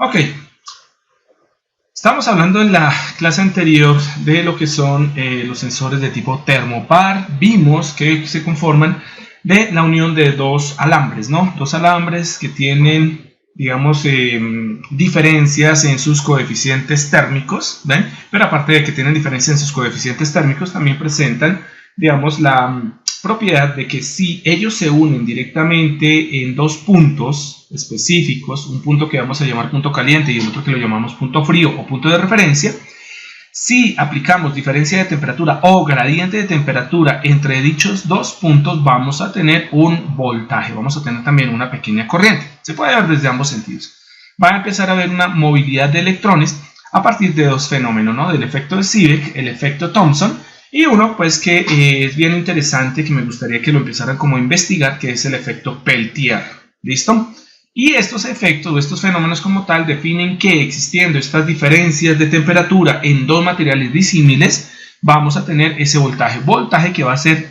Ok, estamos hablando en la clase anterior de lo que son los sensores de tipo termopar. Vimos que se conforman de la unión de dos alambres, ¿no? Dos alambres que tienen, digamos, diferencias en sus coeficientes térmicos, ¿ven? Pero aparte de que tienen diferencias en sus coeficientes térmicos, también presentan, digamos, la propiedad de que si ellos se unen directamente en dos puntos específicos, un punto que vamos a llamar punto caliente y el otro que lo llamamos punto frío o punto de referencia, si aplicamos diferencia de temperatura o gradiente de temperatura entre dichos dos puntos, vamos a tener un voltaje, vamos a tener también una pequeña corriente. Se puede ver desde ambos sentidos. Va a empezar a haber una movilidad de electrones a partir de dos fenómenos, ¿no? Del efecto de Seebeck, el efecto Thomson, y uno pues que es bien interesante, que me gustaría que lo empezaran como a investigar, que es el efecto Peltier. ¿Listo? Y estos efectos o estos fenómenos como tal definen que existiendo estas diferencias de temperatura en dos materiales disímiles, vamos a tener ese voltaje que va a ser,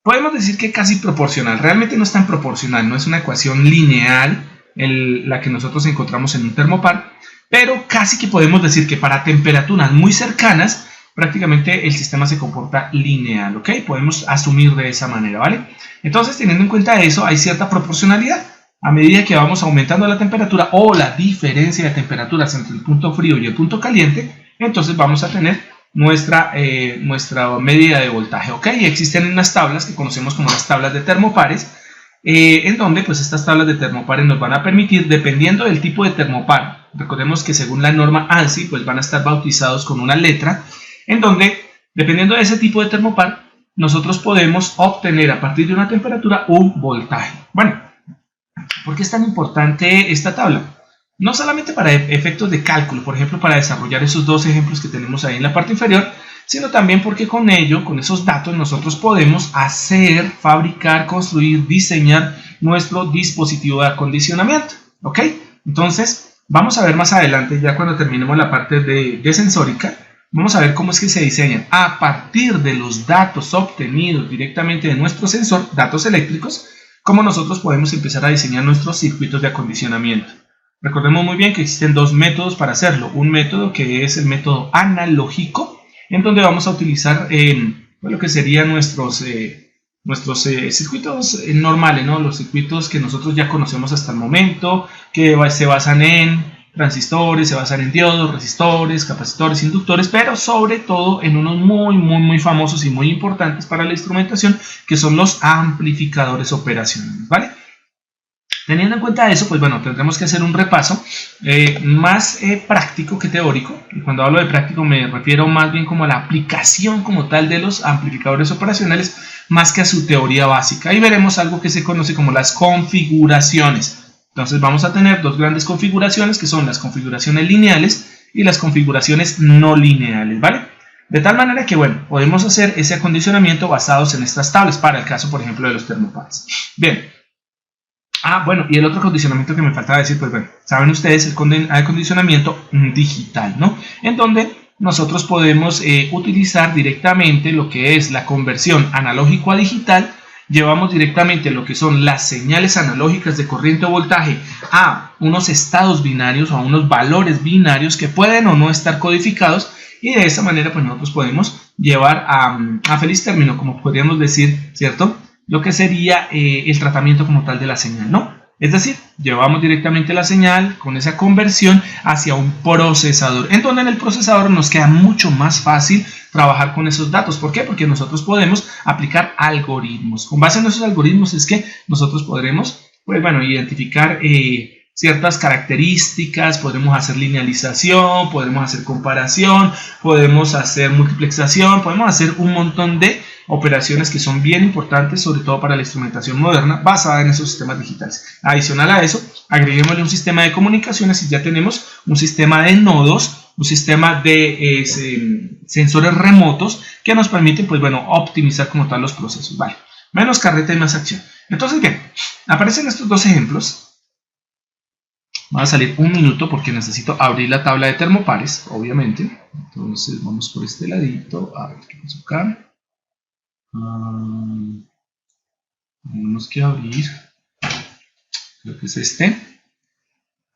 podemos decir que casi proporcional. Realmente no es tan proporcional, no es una ecuación lineal la que nosotros encontramos en un termopar, pero casi que podemos decir que para temperaturas muy cercanas prácticamente el sistema se comporta lineal, ¿ok? Podemos asumir de esa manera, ¿vale? Entonces, teniendo en cuenta eso, hay cierta proporcionalidad. A medida que vamos aumentando la temperatura o la diferencia de temperaturas entre el punto frío y el punto caliente, entonces vamos a tener nuestra medida de voltaje, ¿ok? Y existen unas tablas que conocemos como las tablas de termopares, en donde pues estas tablas de termopares nos van a permitir, dependiendo del tipo de termopar, recordemos que según la norma ANSI, pues van a estar bautizados con una letra, en donde, dependiendo de ese tipo de termopar, nosotros podemos obtener a partir de una temperatura un voltaje. Bueno, ¿por qué es tan importante esta tabla? No solamente para efectos de cálculo, por ejemplo, para desarrollar esos dos ejemplos que tenemos ahí en la parte inferior, sino también porque con ello, con esos datos, nosotros podemos hacer, fabricar, construir, diseñar nuestro dispositivo de acondicionamiento. ¿Ok? Entonces, vamos a ver más adelante, ya cuando terminemos la parte de sensórica, vamos a ver cómo es que se diseñan a partir de los datos obtenidos directamente de nuestro sensor, datos eléctricos, cómo nosotros podemos empezar a diseñar nuestros circuitos de acondicionamiento. Recordemos muy bien que existen dos métodos para hacerlo. Un método que es el método analógico, en donde vamos a utilizar lo que serían nuestros circuitos normales, ¿no? Los circuitos que nosotros ya conocemos hasta el momento, que se basan en transistores, se basan en diodos, resistores, capacitores, inductores, pero sobre todo en unos muy famosos y muy importantes para la instrumentación, que son los amplificadores operacionales, ¿vale? Teniendo en cuenta eso, pues bueno, tendremos que hacer un repaso más práctico que teórico. Y cuando hablo de práctico me refiero más bien como a la aplicación como tal de los amplificadores operacionales, más que a su teoría básica. Ahí veremos algo que se conoce como las configuraciones. Entonces vamos a tener dos grandes configuraciones, que son las configuraciones lineales y las configuraciones no lineales, ¿vale? De tal manera que, bueno, podemos hacer ese acondicionamiento basados en estas tablas, para el caso, por ejemplo, de los termopares. Bien. Bueno, y el otro acondicionamiento que me faltaba decir, pues bueno, saben ustedes, el acondicionamiento digital, ¿no? En donde nosotros podemos utilizar directamente lo que es la conversión analógico a digital. Llevamos directamente lo que son las señales analógicas de corriente o voltaje a unos estados binarios o a unos valores binarios que pueden o no estar codificados, y de esa manera pues nosotros podemos llevar a feliz término, como podríamos decir, ¿cierto?, lo que sería el tratamiento como tal de la señal, ¿no? Es decir, llevamos directamente la señal con esa conversión hacia un procesador, en donde en el procesador nos queda mucho más fácil trabajar con esos datos. ¿Por qué? Porque nosotros podemos aplicar algoritmos. Con base en esos algoritmos es que nosotros podremos, pues bueno, identificar ciertas características, podremos hacer linealización, podemos hacer comparación, podemos hacer multiplexación, podemos hacer un montón de operaciones que son bien importantes, sobre todo para la instrumentación moderna basada en esos sistemas digitales. Adicional a eso, agreguémosle un sistema de comunicaciones y ya tenemos un sistema de nodos, un sistema de sensores remotos que nos permiten, pues bueno, optimizar como tal los procesos. Vale, menos carreta y más acción. Entonces, bien, aparecen estos dos ejemplos. Va a salir un minuto porque necesito abrir la tabla de termopares, obviamente. Entonces vamos por este ladito. A ver qué pasa acá. Tenemos que abrir. Creo que es este.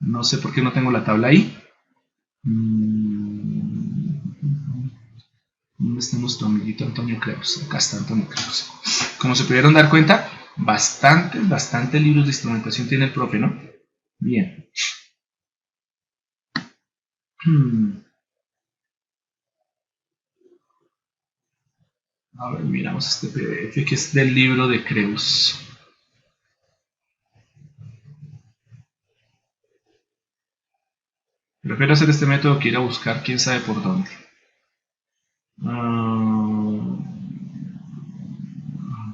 No sé por qué no tengo la tabla ahí. ¿Dónde está nuestro amiguito Antonio Creus? Acá está Antonio Creus. Como se pudieron dar cuenta, bastante libros de instrumentación tiene el profe, ¿no? Bien. A ver, miramos este PDF que es del libro de Creus. Prefiero hacer este método que ir a buscar quién sabe por dónde. A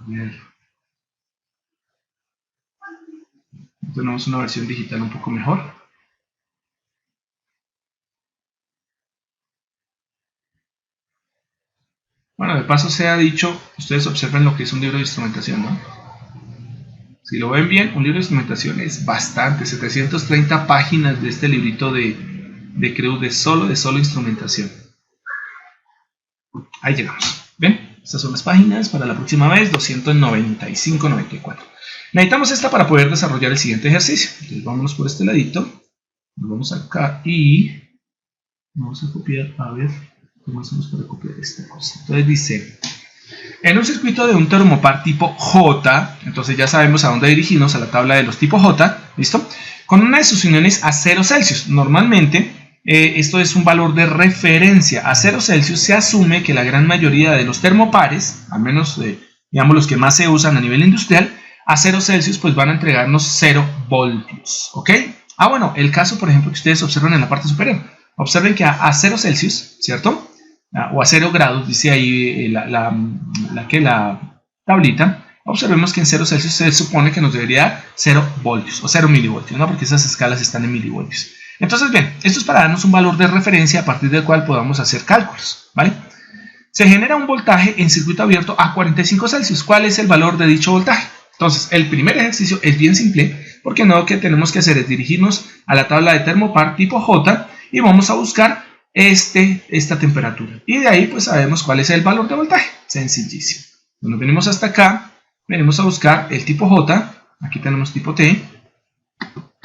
ver. Tenemos una versión digital un poco mejor. Bueno, de paso se ha dicho, ustedes observen lo que es un libro de instrumentación, ¿no? Si lo ven bien, un libro de instrumentación es bastante, 730 páginas de este librito de Creus de solo instrumentación. Ahí llegamos. ¿Ven? Estas son las páginas para la próxima vez, 295-94. Necesitamos esta para poder desarrollar el siguiente ejercicio. Entonces vámonos por este ladito. Nos vamos acá y vamos a copiar, a ver cómo hacemos para copiar esta cosa. Entonces dice, en un circuito de un termopar tipo J, entonces ya sabemos a dónde dirigirnos, a la tabla de los tipos J, ¿listo? Con una de sus uniones a 0 Celsius. Normalmente esto es un valor de referencia. A 0 Celsius se asume que la gran mayoría de los termopares, al menos digamos los que más se usan a nivel industrial, a 0 Celsius pues van a entregarnos 0 voltios, ¿ok? Bueno, el caso por ejemplo que ustedes observan en la parte superior. Observen que a 0 Celsius, ¿cierto? O a 0 grados, dice ahí la tablita. Observemos que en 0 Celsius se supone que nos debería dar 0 voltios o 0 milivoltios, ¿no? Porque esas escalas están en milivoltios. Entonces, bien, esto es para darnos un valor de referencia a partir del cual podamos hacer cálculos, ¿vale? Se genera un voltaje en circuito abierto a 45 Celsius. ¿Cuál es el valor de dicho voltaje? Entonces, el primer ejercicio es bien simple, porque lo que tenemos que hacer es dirigirnos a la tabla de termopar tipo J y vamos a buscar esta temperatura. Y de ahí, pues, sabemos cuál es el valor de voltaje. Sencillísimo. Cuando venimos hasta acá, venimos a buscar el tipo J. Aquí tenemos tipo T,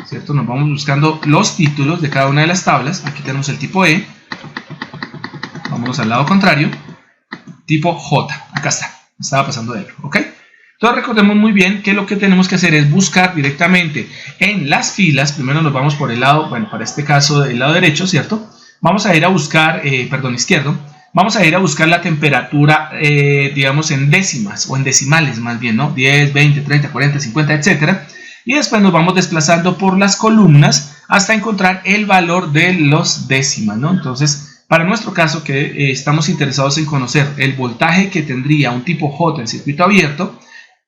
¿cierto? Nos vamos buscando los títulos de cada una de las tablas. Aquí tenemos el tipo E. Vámonos al lado contrario. Tipo J. Acá está. Estaba pasando de él, ¿ok? Entonces recordemos muy bien que lo que tenemos que hacer es buscar directamente en las filas. Primero nos vamos por el lado, bueno, para este caso el lado derecho, ¿cierto? Vamos a ir a buscar, izquierdo. Vamos a ir a buscar la temperatura, digamos, en décimas o en decimales más bien, ¿no? 10, 20, 30, 40, 50, etcétera. Y después nos vamos desplazando por las columnas hasta encontrar el valor de los décimas, ¿no? Entonces, para nuestro caso que estamos interesados en conocer el voltaje que tendría un tipo J en circuito abierto,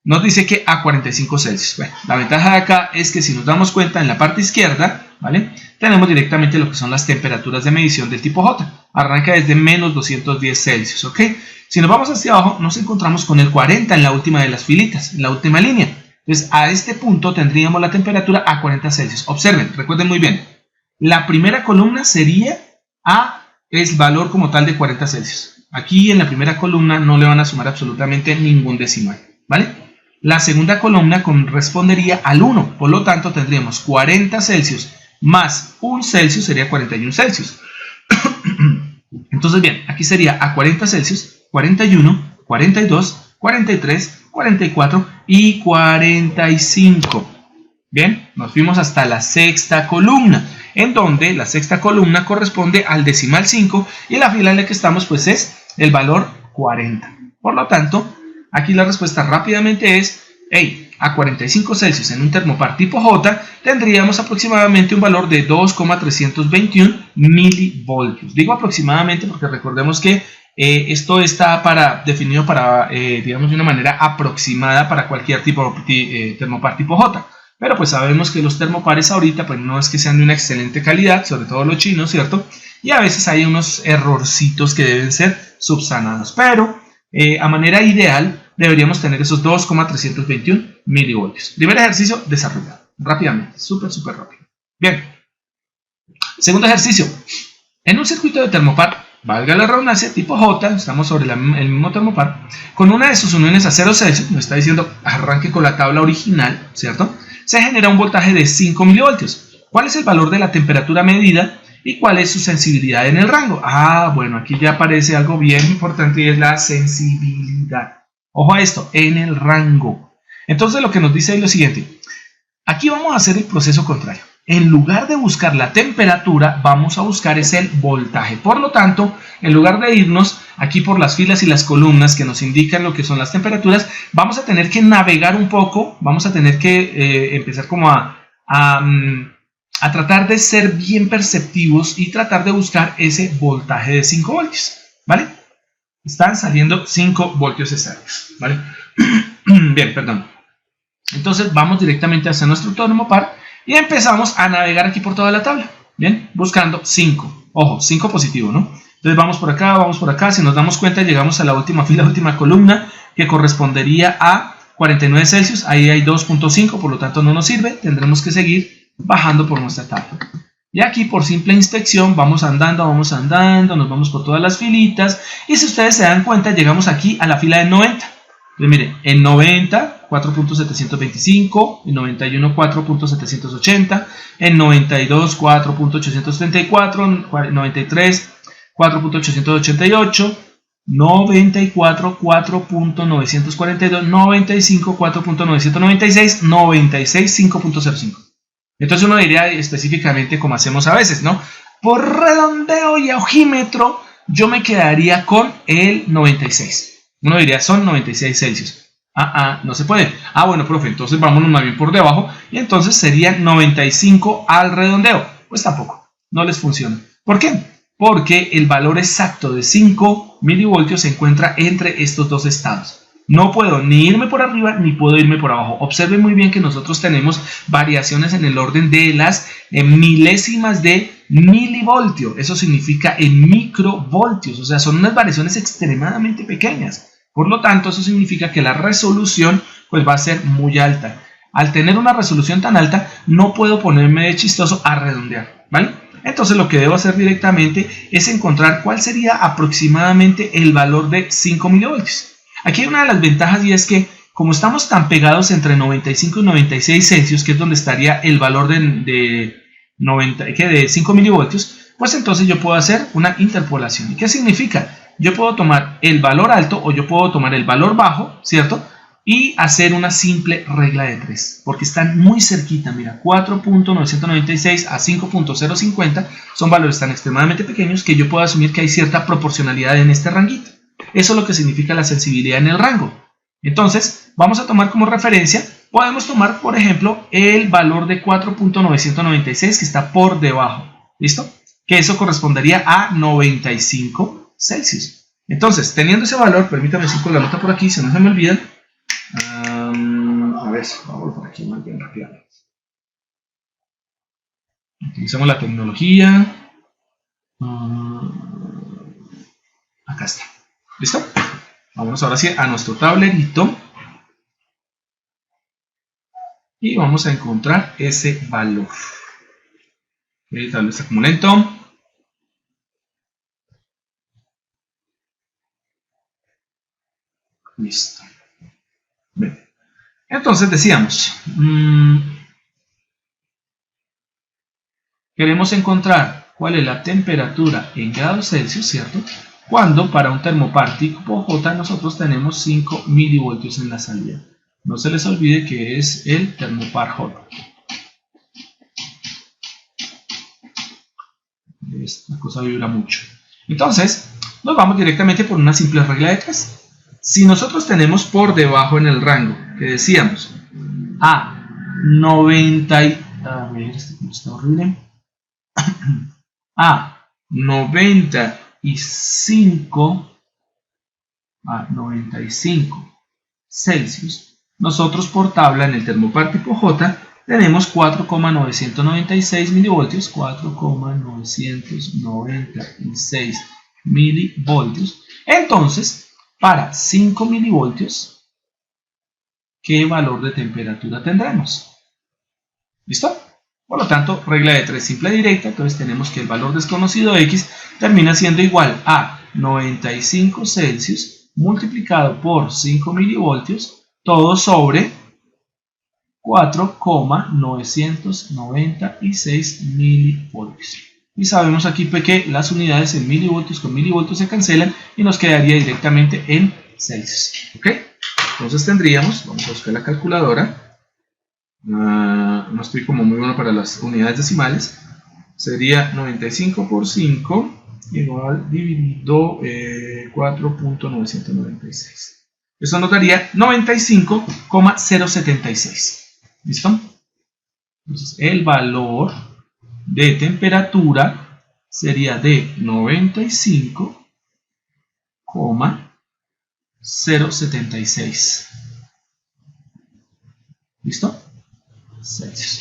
nos dice que a 45 Celsius. Bueno, la ventaja de acá es que si nos damos cuenta en la parte izquierda, ¿vale? Tenemos directamente lo que son las temperaturas de medición del tipo J. Arranca desde menos 210 Celsius, ¿ok? Si nos vamos hacia abajo, nos encontramos con el 40 en la última de las filitas, en la última línea. Entonces, a este punto tendríamos la temperatura a 40 Celsius. Observen, recuerden muy bien. La primera columna sería el valor como tal de 40 Celsius. Aquí en la primera columna no le van a sumar absolutamente ningún decimal, ¿vale? La segunda columna correspondería al 1. Por lo tanto, tendríamos 40 Celsius más 1 Celsius sería 41 Celsius. Entonces, bien, aquí sería a 40 Celsius, 41, 42, 43, 44 y 45. Bien, nos fuimos hasta la sexta columna, en donde la sexta columna corresponde al decimal 5 y la fila en la que estamos pues es el valor 40. Por lo tanto, aquí la respuesta rápidamente es, a 45 Celsius en un termopar tipo J tendríamos aproximadamente un valor de 2,321 milivoltios. Digo aproximadamente porque recordemos que esto está definido para, digamos, de una manera aproximada para cualquier tipo termopar tipo J. Pero pues sabemos que los termopares ahorita pues no es que sean de una excelente calidad, sobre todo los chinos, ¿cierto? Y a veces hay unos errorcitos que deben ser subsanados. Pero a manera ideal deberíamos tener esos 2,321 milivoltios. Primer ejercicio desarrollado. Rápidamente, súper rápido. Bien. Segundo ejercicio. En un circuito de termopar, valga la redundancia, tipo J, estamos sobre el mismo termopar, con una de sus uniones a 0 Celsius, nos está diciendo arranque con la tabla original, ¿cierto? Se genera un voltaje de 5 milivoltios. ¿Cuál es el valor de la temperatura medida y cuál es su sensibilidad en el rango? Bueno, aquí ya aparece algo bien importante y es la sensibilidad. Ojo a esto, en el rango. Entonces lo que nos dice es lo siguiente. Aquí vamos a hacer el proceso contrario. En lugar de buscar la temperatura, vamos a buscar es el voltaje. Por lo tanto, en lugar de irnos aquí por las filas y las columnas que nos indican lo que son las temperaturas, vamos a tener que navegar un poco, vamos a tener que empezar como a tratar de ser bien perceptivos y tratar de buscar ese voltaje de 5 voltios, ¿vale? Están saliendo 5 voltios estadios, ¿vale? Bien, perdón. Entonces vamos directamente hacia nuestro termopar y empezamos a navegar aquí por toda la tabla, ¿bien? Buscando 5, ojo, 5 positivo, ¿no? Entonces vamos por acá, si nos damos cuenta llegamos a la última fila, última columna, que correspondería a 49 Celsius, ahí hay 2.5, por lo tanto no nos sirve, tendremos que seguir bajando por nuestra tabla. Y aquí por simple inspección vamos andando, nos vamos por todas las filitas, y si ustedes se dan cuenta llegamos aquí a la fila de 90. Entonces miren, en 90, 4.725, en 91, 4.780, en 92, 4.834, 93, 4.888, 94, 4.942, 95, 4.996, 96, 5.05. Entonces uno diría específicamente como hacemos a veces, ¿no? Por redondeo y ojímetro yo me quedaría con el 96. Uno diría son 96 Celsius. No se puede. Bueno, profe, entonces vámonos más bien por debajo y entonces serían 95 al redondeo. Pues tampoco, no les funciona. ¿Por qué? Porque el valor exacto de 5 milivoltios se encuentra entre estos dos estados. No puedo ni irme por arriba ni puedo irme por abajo. Observen muy bien que nosotros tenemos variaciones en el orden de las milésimas de milivoltio. Eso significa en microvoltios. O sea, son unas variaciones extremadamente pequeñas. Por lo tanto, eso significa que la resolución pues, va a ser muy alta. Al tener una resolución tan alta, no puedo ponerme de chistoso a redondear, ¿vale? Entonces, lo que debo hacer directamente es encontrar cuál sería aproximadamente el valor de 5 milivoltios. Aquí hay una de las ventajas y es que como estamos tan pegados entre 95 y 96 Celsius, que es donde estaría el valor de 5 milivoltios, pues entonces yo puedo hacer una interpolación. ¿Y qué significa? Yo puedo tomar el valor alto o yo puedo tomar el valor bajo, ¿cierto? Y hacer una simple regla de 3, porque están muy cerquita. Mira, 4.996 a 5.050 son valores tan extremadamente pequeños que yo puedo asumir que hay cierta proporcionalidad en este ranguito. Eso es lo que significa la sensibilidad en el rango. Entonces, vamos a tomar como referencia, podemos tomar, por ejemplo, el valor de 4.996 que está por debajo. ¿Listo? Que eso correspondería a 95 Celsius. Entonces, teniendo ese valor, permítame decir con la nota por aquí, si no se me olvida. A ver, vamos por aquí más bien rápidamente. Utilizamos la tecnología. Acá está. ¿Listo? Vamos ahora sí a nuestro tablerito. Y vamos a encontrar ese valor. El tablero está como lento. Listo. Bien. Entonces decíamos, queremos encontrar cuál es la temperatura en grados Celsius, ¿cierto? Cuando para un termopar tipo J nosotros tenemos 5 milivoltios en la salida. No se les olvide que es el termopar J. Esta cosa vibra mucho. Entonces, nos vamos directamente por una simple regla de 3. Si nosotros tenemos por debajo en el rango, que decíamos, a 90, a ver, está horrible, a 95 Celsius, nosotros por tabla en el termopar tipo J tenemos 4,996 milivoltios, 4,996 milivoltios. Entonces, para 5 milivoltios, ¿qué valor de temperatura tendremos? ¿Listo? Por lo tanto, regla de 3 simple y directa, entonces tenemos que el valor desconocido X termina siendo igual a 95 Celsius multiplicado por 5 milivoltios, todo sobre 4,996 milivoltios. Y sabemos aquí que las unidades en milivoltios con milivoltios se cancelan y nos quedaría directamente en Celsius. ¿Ok? Entonces tendríamos, vamos a buscar la calculadora. No estoy como muy bueno para las unidades decimales. Sería 95 por 5 igual dividido 4.996. Eso nos daría 95,076. ¿Listo? Entonces el valor de temperatura sería de 95,076. ¿Listo? Celsius.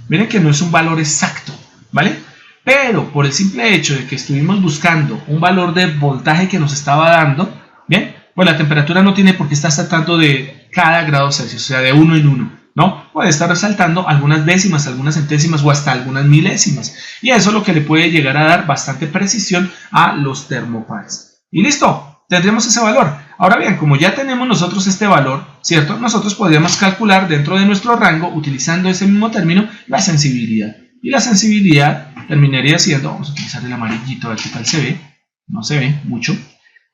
Miren que no es un valor exacto, ¿vale? Pero por el simple hecho de que estuvimos buscando un valor de voltaje que nos estaba dando, ¿bien? Pues la temperatura no tiene por qué estar tratando de cada grado Celsius, o sea, de 1 en 1. ¿No? Puede estar resaltando algunas décimas, algunas centésimas o hasta algunas milésimas. Y eso es lo que le puede llegar a dar bastante precisión a los termopares. Y listo, tendremos ese valor. Ahora bien, como ya tenemos nosotros este valor, ¿cierto? Nosotros podríamos calcular dentro de nuestro rango, utilizando ese mismo término, la sensibilidad. Y la sensibilidad terminaría siendo, vamos a utilizar el amarillito, a ver qué tal se ve. No se ve mucho.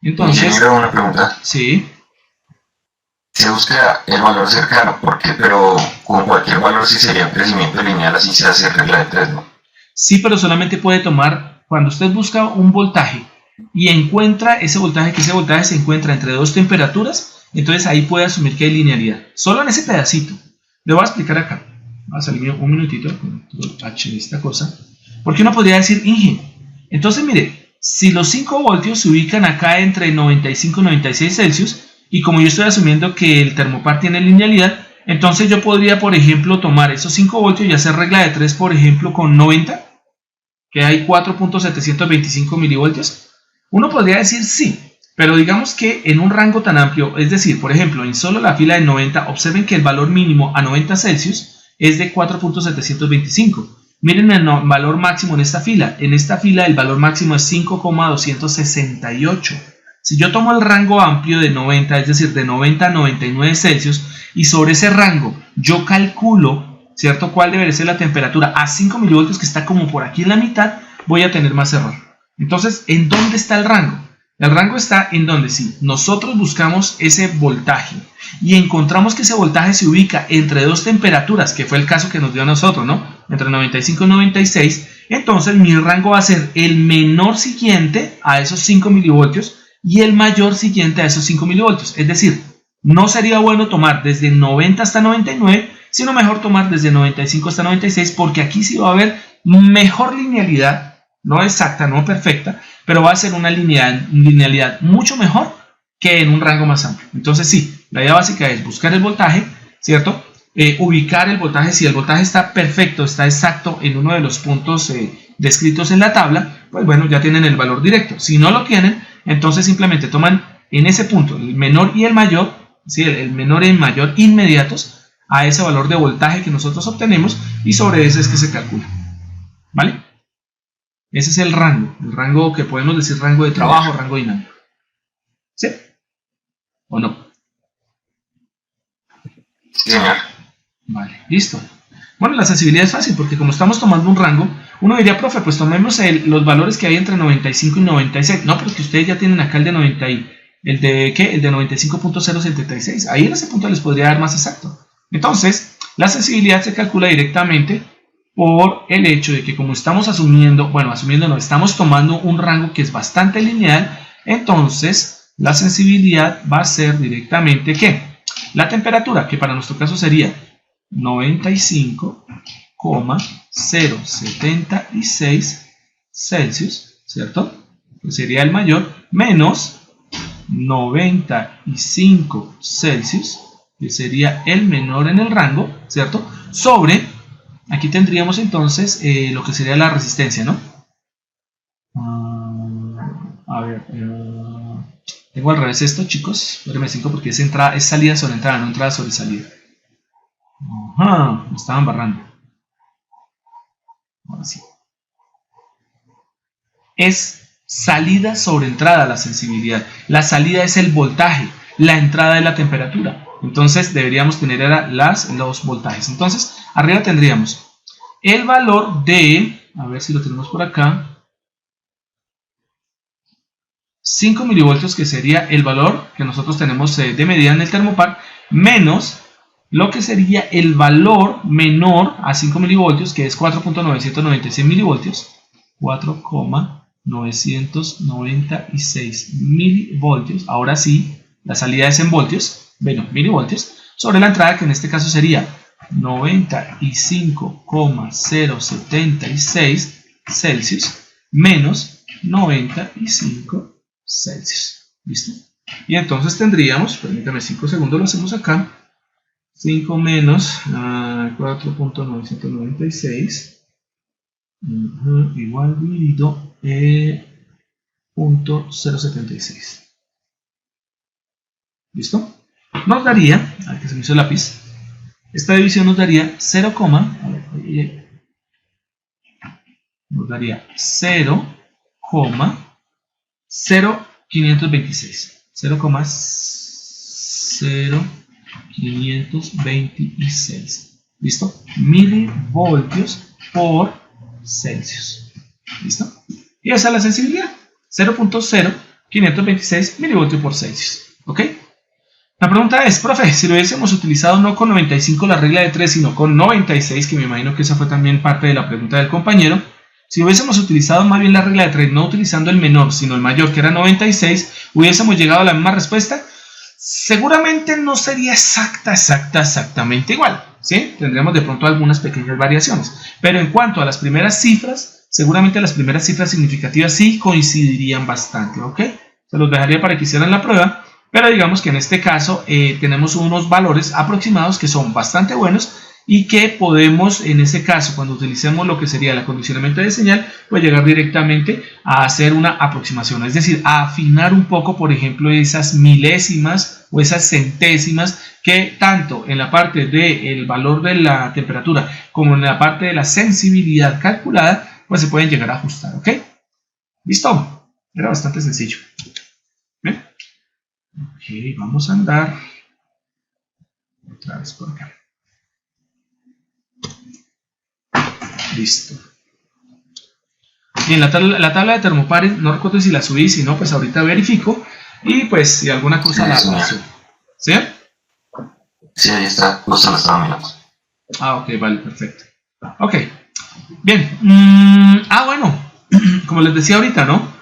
Entonces, una pregunta. Sí. Se busca el valor cercano, porque, pero con cualquier valor sí sería un crecimiento lineal, así se hace regla de 3, ¿no? Sí, pero solamente puede tomar, cuando usted busca un voltaje y encuentra ese voltaje, que ese voltaje se encuentra entre dos temperaturas, entonces ahí puede asumir que hay linealidad. Solo en ese pedacito. Le voy a explicar acá. Va a salir un minutito con H de esta cosa. Porque uno podría decir, Inge, entonces mire, si los 5 voltios se ubican acá entre 95 y 96 Celsius, y como yo estoy asumiendo que el termopar tiene linealidad, entonces yo podría, por ejemplo, tomar esos 5 voltios y hacer regla de 3, por ejemplo, con 90, que hay 4.725 milivoltios. Uno podría decir sí, pero digamos que en un rango tan amplio, es decir, por ejemplo, en solo la fila de 90, observen que el valor mínimo a 90 Celsius es de 4.725. Miren el valor máximo en esta fila. En esta fila el valor máximo es 5,268. Si yo tomo el rango amplio de 90, es decir, de 90 a 99 Celsius, y sobre ese rango yo calculo, ¿cierto?, cuál debe ser la temperatura a 5 milivoltios, que está como por aquí en la mitad, voy a tener más error. Entonces, ¿en dónde está el rango? El rango está en donde si nosotros buscamos ese voltaje y encontramos que ese voltaje se ubica entre dos temperaturas, que fue el caso que nos dio a nosotros, ¿no? Entre 95 y 96, entonces mi rango va a ser el menor siguiente a esos 5 milivoltios y el mayor siguiente a esos 5 milivoltios. Es decir, no sería bueno tomar desde 90 hasta 99, sino mejor tomar desde 95 hasta 96, porque aquí sí va a haber mejor linealidad, no exacta, no perfecta, pero va a ser una linealidad mucho mejor que en un rango más amplio. Entonces sí, la idea básica es buscar el voltaje, ¿cierto? Ubicar el voltaje, si el voltaje está perfecto, está exacto en uno de los puntos descritos en la tabla, pues bueno, ya tienen el valor directo. Si no lo tienen, entonces simplemente toman en ese punto el menor y el mayor, ¿sí?, el menor y el mayor inmediatos a ese valor de voltaje que nosotros obtenemos, y sobre ese es que se calcula. ¿Vale? Ese es el rango que podemos decir rango de trabajo, rango dinámico. ¿Sí? ¿O no? Sí, señor. Vale, listo. Bueno, la sensibilidad es fácil, porque como estamos tomando un rango, uno diría, profe, pues tomemos los valores que hay entre 95 y 96. No, pero que ustedes ya tienen acá el de 90 y el de 95.076. Ahí en ese punto les podría dar más exacto. Entonces, la sensibilidad se calcula directamente por el hecho de que, como estamos asumiendo no, estamos tomando un rango que es bastante lineal, entonces la sensibilidad va a ser directamente ¿qué? La temperatura, que para nuestro caso sería 95,076 Celsius, ¿cierto? Que sería el mayor, menos 95 Celsius, que sería el menor en el rango, ¿cierto? Sobre, aquí tendríamos entonces lo que sería la resistencia, ¿no? A ver, tengo al revés esto, chicos. Espérenme 5 porque es salida sobre entrada, no entrada sobre salida. Ajá, me estaban barrando. Ahora sí. Es salida sobre entrada la sensibilidad. La salida es el voltaje, la entrada es la temperatura. Entonces deberíamos tener ahora los voltajes. Entonces arriba tendríamos el valor de, a ver si lo tenemos por acá, 5 milivoltios, que sería el valor que nosotros tenemos de medida en el termopar, menos lo que sería el valor menor a 5 milivoltios, que es 4.996 milivoltios, 4,996 milivoltios. Ahora sí, la salida es en voltios, bueno, milivoltios, sobre la entrada, que en este caso sería 95,076 Celsius menos 95 Celsius. ¿Listo? Y entonces tendríamos, permítame 5 segundos, lo hacemos acá, 5 menos 4.996 igual dividido 0.076. ¿Listo? Nos daría, a ver que se me hizo el lápiz, esta división nos daría 0, nos daría 0,0526. 0,0526. ¿Listo? Milivoltios por Celsius. ¿Listo? Y esa es la sensibilidad. 0.0526 milivoltios por Celsius. ¿Ok? La pregunta es, profe, si lo hubiésemos utilizado no con 95 la regla de 3, sino con 96, que me imagino que esa fue también parte de la pregunta del compañero, si hubiésemos utilizado más bien la regla de 3, no utilizando el menor, sino el mayor, que era 96, ¿hubiésemos llegado a la misma respuesta? Seguramente no sería exactamente igual, ¿sí? Tendríamos de pronto algunas pequeñas variaciones. Pero en cuanto a las primeras cifras, seguramente las primeras cifras significativas sí coincidirían bastante, ¿ok? Se los dejaría para que hicieran la prueba, pero digamos que en este caso tenemos unos valores aproximados que son bastante buenos y que podemos, en ese caso, cuando utilicemos lo que sería el acondicionamiento de señal, pues llegar directamente a hacer una aproximación, es decir, a afinar un poco, por ejemplo, esas milésimas o esas centésimas que tanto en la parte del valor de la temperatura como en la parte de la sensibilidad calculada, pues se pueden llegar a ajustar, ¿ok? ¿Listo? Era bastante sencillo. ¿Bien? Ok, vamos a andar otra vez por acá. Listo. Bien, la tabla de termopares, no recuerdo si la subí, si no, pues ahorita verifico. Y pues si alguna cosa la subo. ¿Sí? Sí, ahí está, justo la estaba mirando. Ah, ok, vale, perfecto. Ok, bien. Bueno, como les decía ahorita, ¿no?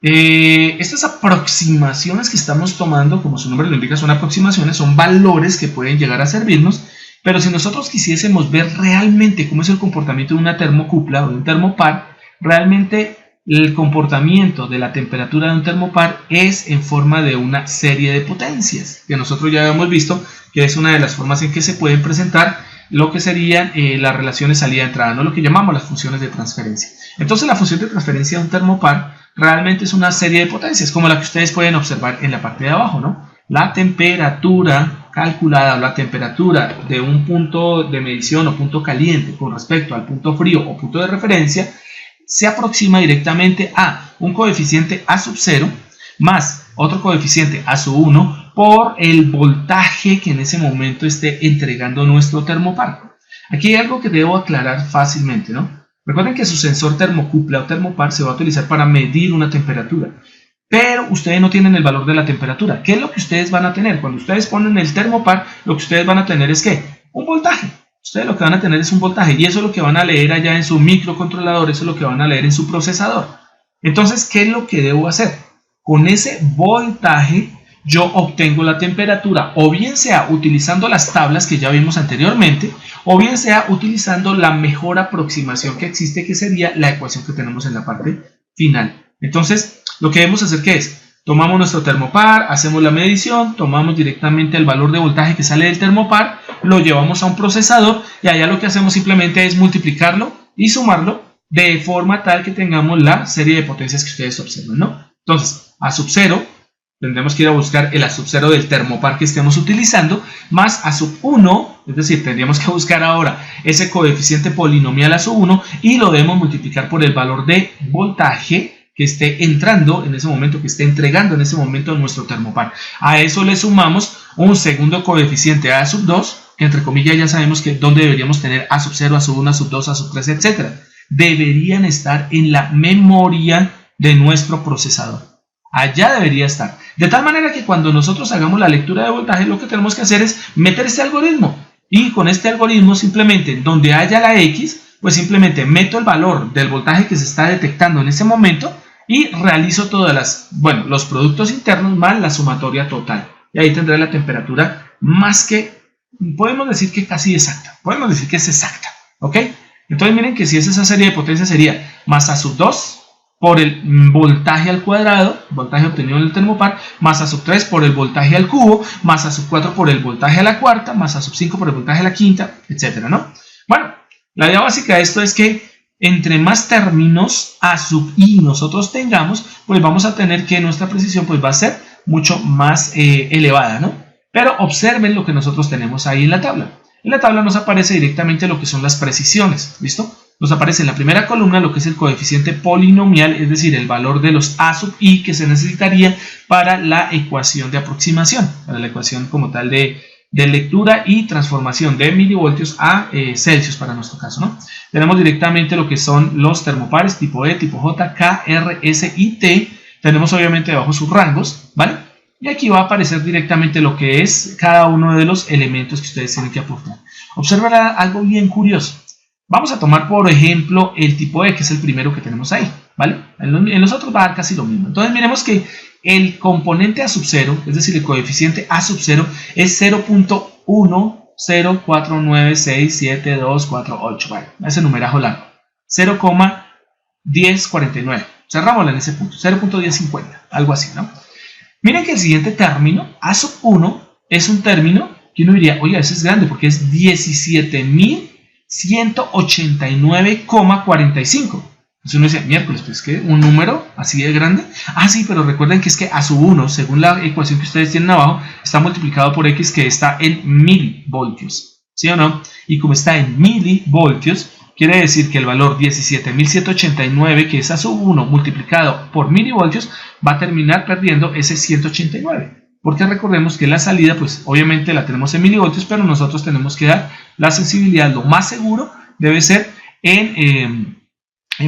Estas aproximaciones que estamos tomando, como su nombre lo indica, son aproximaciones, son valores que pueden llegar a servirnos. Pero si nosotros quisiésemos ver realmente cómo es el comportamiento de una termocupla o de un termopar, realmente el comportamiento de la temperatura de un termopar es en forma de una serie de potencias, que nosotros ya hemos visto que es una de las formas en que se pueden presentar lo que serían las relaciones salida-entrada, ¿no? Lo que llamamos las funciones de transferencia. Entonces la función de transferencia de un termopar realmente es una serie de potencias, como la que ustedes pueden observar en la parte de abajo, ¿no? La temperatura calculada o la temperatura de un punto de medición o punto caliente con respecto al punto frío o punto de referencia se aproxima directamente a un coeficiente A sub 0 más otro coeficiente A sub 1 por el voltaje que en ese momento esté entregando nuestro termopar. Aquí hay algo que debo aclarar fácilmente, ¿no? Recuerden que su sensor termocupla o termopar se va a utilizar para medir una temperatura. Pero ustedes no tienen el valor de la temperatura. ¿Qué es lo que ustedes van a tener? Cuando ustedes ponen el termopar, lo que ustedes van a tener es ¿qué? Un voltaje. Ustedes lo que van a tener es un voltaje. Y eso es lo que van a leer allá en su microcontrolador. Eso es lo que van a leer en su procesador. Entonces, ¿qué es lo que debo hacer? Con ese voltaje, yo obtengo la temperatura. O bien sea utilizando las tablas que ya vimos anteriormente. O bien sea utilizando la mejor aproximación que existe, que sería la ecuación que tenemos en la parte final. Entonces, lo que debemos hacer, ¿qué es? Tomamos nuestro termopar, hacemos la medición, tomamos directamente el valor de voltaje que sale del termopar, lo llevamos a un procesador y allá lo que hacemos simplemente es multiplicarlo y sumarlo de forma tal que tengamos la serie de potencias que ustedes observan, ¿no? Entonces, A sub 0, tendremos que ir a buscar el A sub 0 del termopar que estemos utilizando, más A sub 1, es decir, tendríamos que buscar ahora ese coeficiente polinomial A sub 1 y lo debemos multiplicar por el valor de voltaje que esté entrando en ese momento, que esté entregando en ese momento nuestro termopar. A eso le sumamos un segundo coeficiente A sub 2, que entre comillas ya sabemos que donde deberíamos tener A sub 0, A sub 1, A sub 2, A sub 3, etc. Deberían estar en la memoria de nuestro procesador. Allá debería estar. De tal manera que cuando nosotros hagamos la lectura de voltaje, lo que tenemos que hacer es meter este algoritmo. Y con este algoritmo simplemente donde haya la X, pues simplemente meto el valor del voltaje que se está detectando en ese momento y realizo todas los productos internos más la sumatoria total. Y ahí tendré la temperatura más que, podemos decir que casi exacta. Podemos decir que es exacta. ¿Ok? Entonces miren que si es esa serie de potencias sería más A sub 2 por el voltaje al cuadrado, voltaje obtenido en el termopar, más A sub 3 por el voltaje al cubo, más A sub 4 por el voltaje a la cuarta, más A sub 5 por el voltaje a la quinta, etcétera, ¿no? Bueno, la idea básica de esto es que entre más términos A sub i nosotros tengamos, pues vamos a tener que nuestra precisión pues va a ser mucho más elevada, ¿no? Pero observen lo que nosotros tenemos ahí en la tabla. En la tabla nos aparece directamente lo que son las precisiones, ¿listo? Nos aparece en la primera columna lo que es el coeficiente polinomial, es decir, el valor de los A sub i que se necesitaría para la ecuación de aproximación, para la ecuación como tal de lectura y transformación de milivoltios a Celsius para nuestro caso, ¿no? Tenemos directamente lo que son los termopares tipo E, tipo J, K, R, S y T. Tenemos obviamente debajo sus rangos, ¿vale? Y aquí va a aparecer directamente lo que es cada uno de los elementos que ustedes tienen que aportar. Observen algo bien curioso. Vamos a tomar, por ejemplo, el tipo E, que es el primero que tenemos ahí, ¿vale? En los otros va a dar casi lo mismo. Entonces, miremos que el componente A sub 0, es decir, el coeficiente A sub 0, es 0.1049672448. Vale, ese numerajo largo. 0,1049. Cerrámoslo en ese punto. 0.1050, algo así, ¿no? Miren que el siguiente término, A sub 1, es un término que uno diría, oye, ese es grande porque es 17.189,45. Entonces uno dice, miércoles, pues que un número así de grande. Ah, sí, pero recuerden que es que A sub 1, según la ecuación que ustedes tienen abajo, está multiplicado por X, que está en milivoltios. ¿Sí o no? Y como está en milivoltios, quiere decir que el valor 17.189, que es A sub 1 multiplicado por milivoltios, va a terminar perdiendo ese 189. Porque recordemos que la salida, pues obviamente la tenemos en milivoltios, pero nosotros tenemos que dar la sensibilidad, lo más seguro debe ser en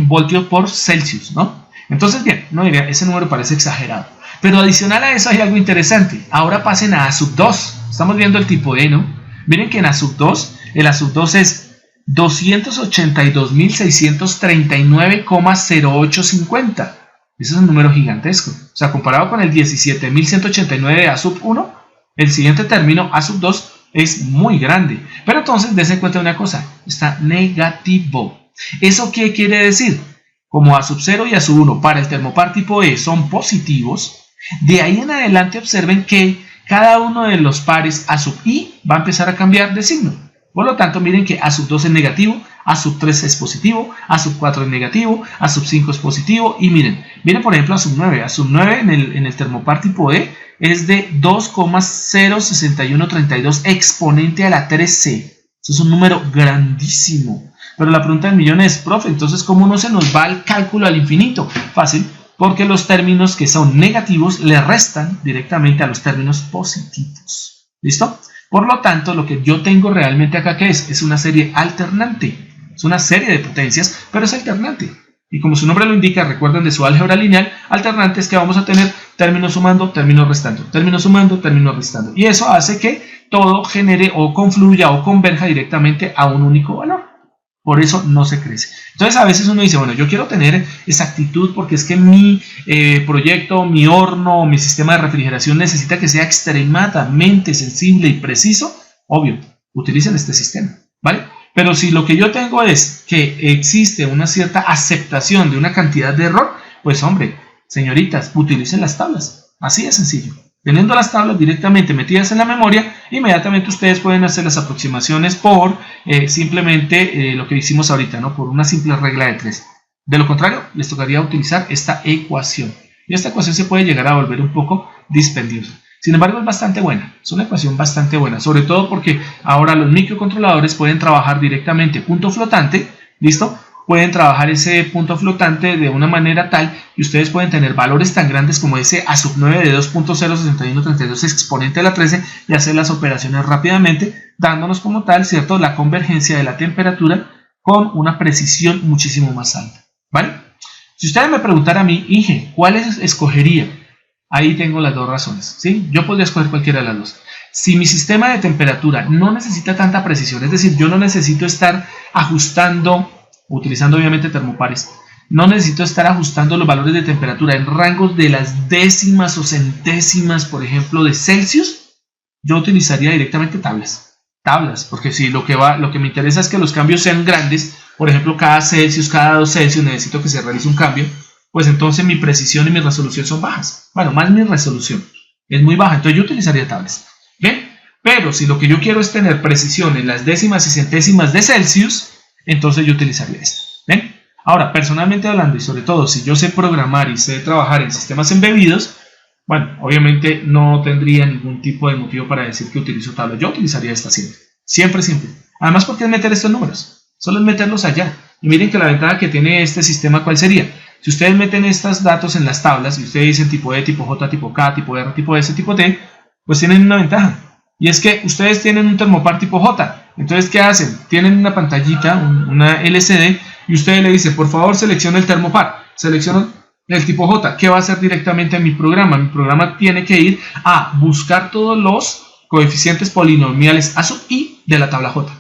voltios por Celsius, ¿no? Entonces, bien, no diría, ese número parece exagerado. Pero adicional a eso hay algo interesante. Ahora pasen a A sub 2. Estamos viendo el tipo E, ¿no? Miren que en A sub 2, el A sub 2 es 282.639,0850. Ese es un número gigantesco. O sea, comparado con el 17.189 de A sub 1, el siguiente término, A sub 2, es muy grande. Pero entonces, dense cuenta de una cosa. Está negativo. ¿Eso qué quiere decir? Como A sub 0 y A sub 1 para el termopar tipo E son positivos, de ahí en adelante observen que cada uno de los pares A sub i va a empezar a cambiar de signo. Por lo tanto, miren que A sub 2 es negativo, A sub 3 es positivo, A sub 4 es negativo, A sub 5 es positivo. Y miren por ejemplo A sub 9. A sub 9 en el termopar tipo E es de 2,06132 exponente a la 3c. Eso es un número grandísimo. Pero la pregunta del millón es, profe, entonces ¿cómo no se nos va el cálculo al infinito? Fácil, porque los términos que son negativos le restan directamente a los términos positivos. ¿Listo? Por lo tanto, lo que yo tengo realmente acá, ¿qué es? Es una serie alternante. Es una serie de potencias, pero es alternante. Y como su nombre lo indica, recuerden de su álgebra lineal, alternante es que vamos a tener términos sumando, términos restando, términos sumando, términos restando. Y eso hace que todo genere o confluya o converja directamente a un único valor. Por eso no se crece. Entonces a veces uno dice, bueno, yo quiero tener exactitud porque es que mi proyecto, mi horno, mi sistema de refrigeración necesita que sea extremadamente sensible y preciso. Obvio, utilicen este sistema, ¿vale? Pero si lo que yo tengo es que existe una cierta aceptación de una cantidad de error, pues hombre, señoritas, utilicen las tablas. Así de sencillo. Teniendo las tablas directamente metidas en la memoria, inmediatamente ustedes pueden hacer las aproximaciones por simplemente lo que hicimos ahorita, ¿no? Por una simple regla de 3. De lo contrario, les tocaría utilizar esta ecuación. Y esta ecuación se puede llegar a volver un poco dispendiosa. Sin embargo, es bastante buena. Es una ecuación bastante buena. Sobre todo porque ahora los microcontroladores pueden trabajar directamente punto flotante, ¿listo? pueden trabajar ese punto flotante de una manera tal que ustedes pueden tener valores tan grandes como ese A sub 9 de 2.06132 exponente a la 13 y hacer las operaciones rápidamente, dándonos como tal, ¿cierto?, la convergencia de la temperatura con una precisión muchísimo más alta, ¿vale? Si ustedes me preguntaran a mí, Inge, ¿cuáles escogería? Ahí tengo las dos razones, ¿sí? Yo podría escoger cualquiera de las dos. Si mi sistema de temperatura no necesita tanta precisión, es decir, yo no necesito estar ajustando, utilizando obviamente termopares, no necesito estar ajustando los valores de temperatura en rangos de las décimas o centésimas, por ejemplo, de Celsius, yo utilizaría directamente tablas, porque si lo que me interesa es que los cambios sean grandes, por ejemplo, cada Celsius, cada 2 Celsius necesito que se realice un cambio, pues entonces mi precisión y mi resolución son bajas. Bueno, más mi resolución es muy baja, entonces yo utilizaría tablas. ¿Bien? Pero si lo que yo quiero es tener precisión en las décimas y centésimas de Celsius, entonces yo utilizaría esto. ¿Bien? Ahora, personalmente hablando, y sobre todo si yo sé programar y sé trabajar en sistemas embebidos, bueno, obviamente no tendría ningún tipo de motivo para decir que utilizo tablas. Yo utilizaría esta siempre. Siempre. Además, ¿por qué meter estos números? Solo es meterlos allá. Y miren que la ventaja que tiene este sistema, ¿cuál sería? Si ustedes meten estos datos en las tablas y ustedes dicen tipo E, tipo J, tipo K, tipo R, tipo S, tipo T, pues tienen una ventaja. Y es que ustedes tienen un termopar tipo J. Entonces, ¿qué hacen? Tienen una pantallita, una LCD, y ustedes le dicen, por favor, seleccione el termopar. Seleccionan el tipo J. ¿Qué va a hacer directamente en mi programa? Mi programa tiene que ir a buscar todos los coeficientes polinomiales A sub i de la tabla J.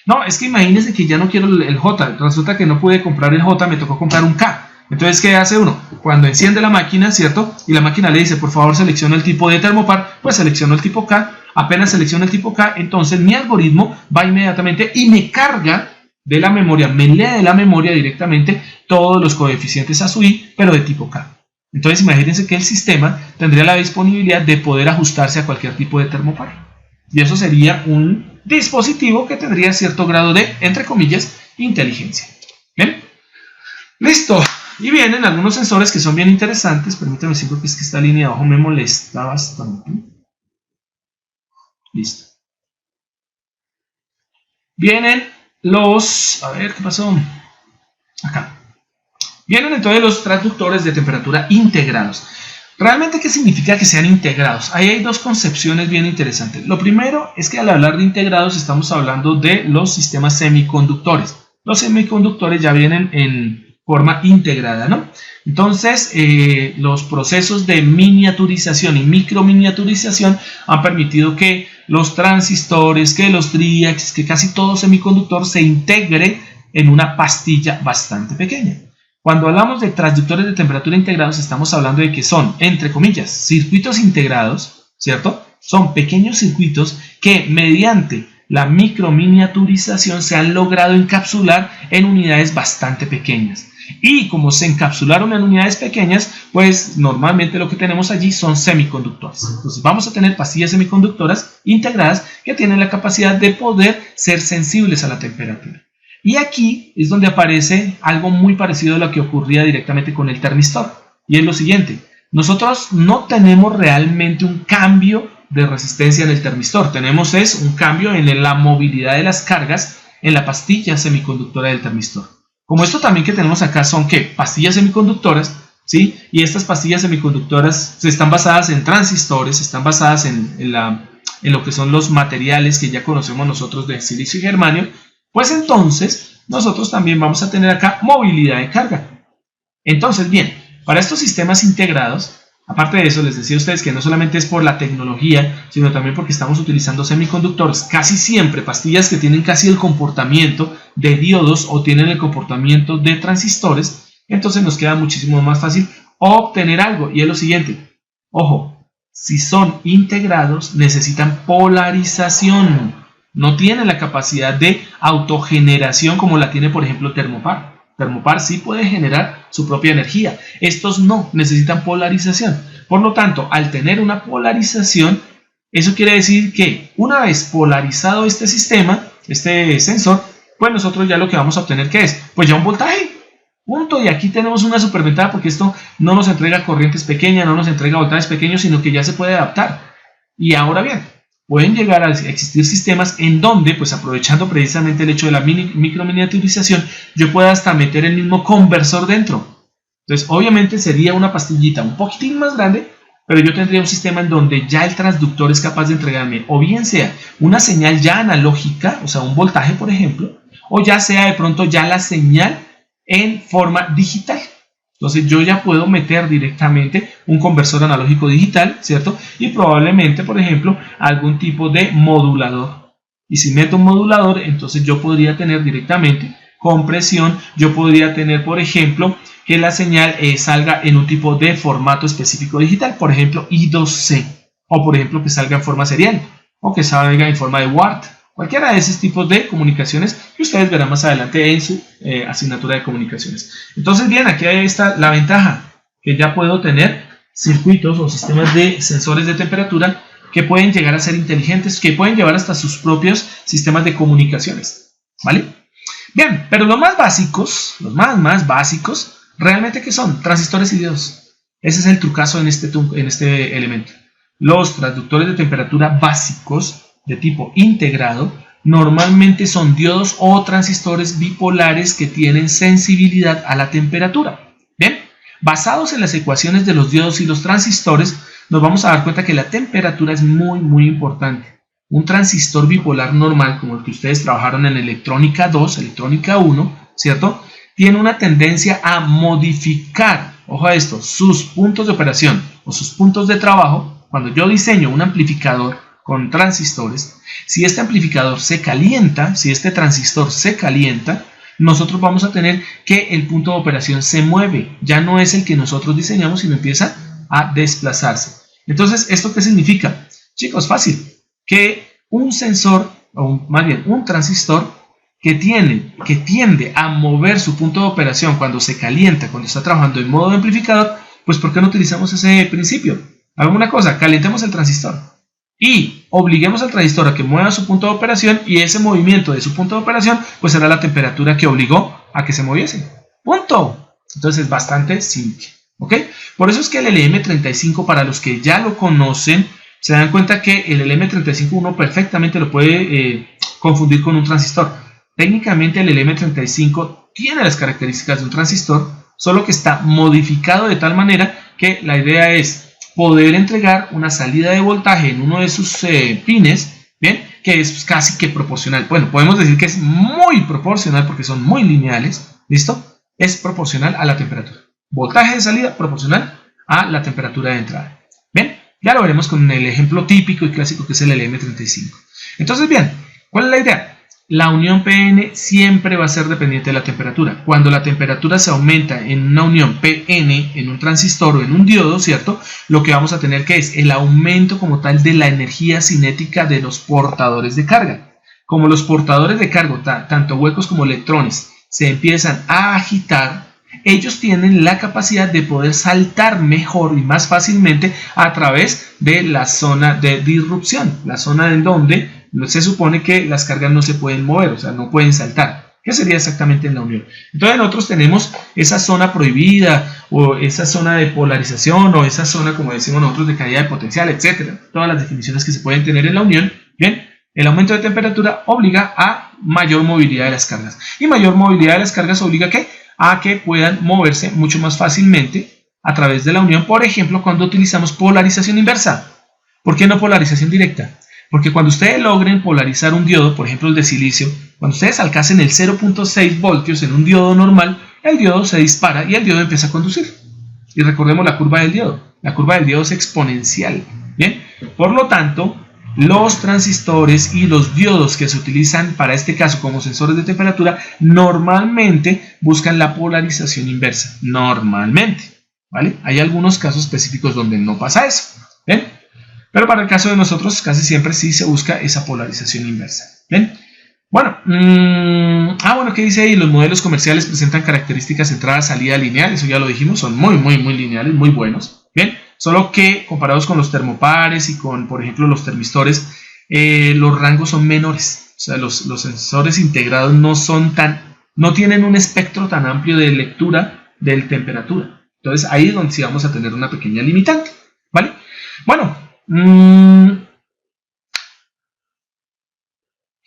No, es que imagínense que ya no quiero el J. Resulta que no pude comprar el J, me tocó comprar un K. Entonces, ¿qué hace uno? Cuando enciende la máquina, ¿cierto? Y la máquina le dice, por favor, selecciona el tipo de termopar, pues selecciono el tipo K. Apenas selecciono el tipo K, entonces mi algoritmo va inmediatamente y me carga de la memoria, me lee de la memoria directamente todos los coeficientes A sub i, pero de tipo K. Entonces, imagínense que el sistema tendría la disponibilidad de poder ajustarse a cualquier tipo de termopar. Y eso sería un dispositivo que tendría cierto grado de, entre comillas, inteligencia. ¿Bien? Listo. Y vienen algunos sensores que son bien interesantes. Permítanme decir porque es que esta línea de abajo me molesta bastante. Listo. Vienen los... A ver, ¿qué pasó? Acá. Vienen entonces los transductores de temperatura integrados. ¿Realmente qué significa que sean integrados? Ahí hay dos concepciones bien interesantes. Lo primero es que al hablar de integrados estamos hablando de los sistemas semiconductores. Los semiconductores ya vienen en forma integrada, ¿no? Entonces, los procesos de miniaturización y microminiaturización han permitido que los transistores, que los triacs, que casi todo semiconductor se integre en una pastilla bastante pequeña. Cuando hablamos de transductores de temperatura integrados, estamos hablando de que son, entre comillas, circuitos integrados, ¿cierto? Son pequeños circuitos que mediante la microminiaturización se han logrado encapsular en unidades bastante pequeñas. Y como se encapsularon en unidades pequeñas, pues normalmente lo que tenemos allí son semiconductores. Entonces vamos a tener pastillas semiconductoras integradas que tienen la capacidad de poder ser sensibles a la temperatura. Y aquí es donde aparece algo muy parecido a lo que ocurría directamente con el termistor. Y es lo siguiente, nosotros no tenemos realmente un cambio de resistencia en el termistor. Tenemos un cambio en la movilidad de las cargas en la pastilla semiconductora del termistor. Como esto también que tenemos acá son ¿qué? Pastillas semiconductoras, ¿sí? Y estas pastillas semiconductoras están basadas en transistores, están basadas en lo que son los materiales que ya conocemos nosotros de silicio y germanio. Pues entonces nosotros también vamos a tener acá movilidad de carga. Entonces, bien, para estos sistemas integrados, aparte de eso, les decía a ustedes que no solamente es por la tecnología, sino también porque estamos utilizando semiconductores, casi siempre pastillas que tienen casi el comportamiento de diodos o tienen el comportamiento de transistores, entonces nos queda muchísimo más fácil obtener algo. Y es lo siguiente, ojo, si son integrados necesitan polarización, no tienen la capacidad de autogeneración como la tiene por ejemplo termopar. Termopar sí puede generar su propia energía. Estos no, necesitan polarización. Por lo tanto, al tener una polarización, eso quiere decir que una vez polarizado este sistema, este sensor, pues nosotros ya lo que vamos a obtener, ¿qué es? Pues ya un voltaje. Punto. Y aquí tenemos una superventaja porque esto no nos entrega corrientes pequeñas, no nos entrega voltajes pequeños, sino que ya se puede adaptar. Y ahora bien, pueden llegar a existir sistemas en donde, pues aprovechando precisamente el hecho de la microminiaturización, yo pueda hasta meter el mismo conversor dentro. Entonces, obviamente sería una pastillita un poquitín más grande, pero yo tendría un sistema en donde ya el transductor es capaz de entregarme, o bien sea una señal ya analógica, o sea, un voltaje, por ejemplo, o ya sea de pronto ya la señal en forma digital. Entonces yo ya puedo meter directamente un conversor analógico digital, ¿cierto? Y probablemente, por ejemplo, algún tipo de modulador. Y si meto un modulador, entonces yo podría tener directamente compresión. Yo podría tener, por ejemplo, que la señal salga en un tipo de formato específico digital, por ejemplo, I2C. O por ejemplo, que salga en forma serial. O que salga en forma de WART. Cualquiera de esos tipos de comunicaciones que ustedes verán más adelante en su asignatura de comunicaciones. Entonces, bien, aquí está la ventaja, que ya puedo tener circuitos o sistemas de sensores de temperatura que pueden llegar a ser inteligentes, que pueden llevar hasta sus propios sistemas de comunicaciones, ¿vale? Bien, pero los más básicos, los más básicos, realmente ¿qué son? Transistores y diodos. Ese es el trucazo en este elemento. Los transductores de temperatura básicos de tipo integrado normalmente son diodos o transistores bipolares que tienen sensibilidad a la temperatura. Bien, basados en las ecuaciones de los diodos y los transistores, nos vamos a dar cuenta que la temperatura es muy importante. Un transistor bipolar normal, como el que ustedes trabajaron en electrónica 2, electrónica 1, ¿cierto? Tiene una tendencia a modificar, ojo a esto, sus puntos de operación o sus puntos de trabajo. Cuando yo diseño un amplificador con transistores, si este amplificador se calienta, si este transistor se calienta, nosotros vamos a tener que el punto de operación se mueve. Ya no es el que nosotros diseñamos, sino empieza a desplazarse. Entonces, ¿esto qué significa? Chicos, fácil. Que un sensor, o más bien un transistor que tiende a mover su punto de operación cuando se calienta, cuando está trabajando en modo de amplificador, pues ¿por qué no utilizamos ese principio? Hagamos una cosa, calentemos el transistor y obliguemos al transistor a que mueva su punto de operación, y ese movimiento de su punto de operación pues será la temperatura que obligó a que se moviese. ¡Punto! Entonces es bastante simple, ¿ok? Por eso es que el LM35, para los que ya lo conocen, se dan cuenta que el LM35 uno perfectamente lo puede confundir con un transistor. Técnicamente el LM35 tiene las características de un transistor, solo que está modificado de tal manera que la idea es poder entregar una salida de voltaje en uno de sus pines, ¿bien? Que es casi que proporcional. Bueno, podemos decir que es muy proporcional porque son muy lineales, ¿listo? Es proporcional a la temperatura. Voltaje de salida proporcional a la temperatura de entrada. ¿Bien? Ya lo veremos con el ejemplo típico y clásico que es el LM35. Entonces, bien, ¿cuál es la idea? La unión PN siempre va a ser dependiente de la temperatura. Cuando la temperatura se aumenta en una unión PN, en un transistor o en un diodo, ¿cierto? Lo que vamos a tener que es el aumento como tal de la energía cinética de los portadores de carga. Como los portadores de carga, tanto huecos como electrones, se empiezan a agitar, ellos tienen la capacidad de poder saltar mejor y más fácilmente a través de la zona de disrupción, la zona en donde se supone que las cargas no se pueden mover, o sea, no pueden saltar. ¿Qué sería exactamente en la unión? Entonces nosotros tenemos esa zona prohibida, o esa zona de polarización, o esa zona, como decimos nosotros, de caída de potencial, etcétera. Todas las definiciones que se pueden tener en la unión. Bien, el aumento de temperatura obliga a mayor movilidad de las cargas. Y mayor movilidad de las cargas obliga ¿a qué? A que puedan moverse mucho más fácilmente a través de la unión, por ejemplo, cuando utilizamos polarización inversa. ¿Por qué no polarización directa? Porque cuando ustedes logren polarizar un diodo, por ejemplo el de silicio, cuando ustedes alcancen el 0.6 voltios en un diodo normal, el diodo se dispara y el diodo empieza a conducir. Y recordemos la curva del diodo. La curva del diodo es exponencial. ¿Bien? Por lo tanto, los transistores y los diodos que se utilizan para este caso como sensores de temperatura normalmente buscan la polarización inversa. Normalmente. ¿Vale? Hay algunos casos específicos donde no pasa eso. ¿Bien? Pero para el caso de nosotros casi siempre sí se busca esa polarización inversa. ¿Bien? Bueno, bueno, ¿qué dice ahí? Los modelos comerciales presentan características entrada-salida lineal. Eso ya lo dijimos, son muy lineales, muy buenos. ¿Bien? Solo que comparados con los termopares y con, por ejemplo, los termistores, los rangos son menores. O sea, los sensores integrados no tienen un espectro tan amplio de lectura de temperatura. Entonces ahí es donde sí vamos a tener una pequeña limitante. ¿Vale? Bueno.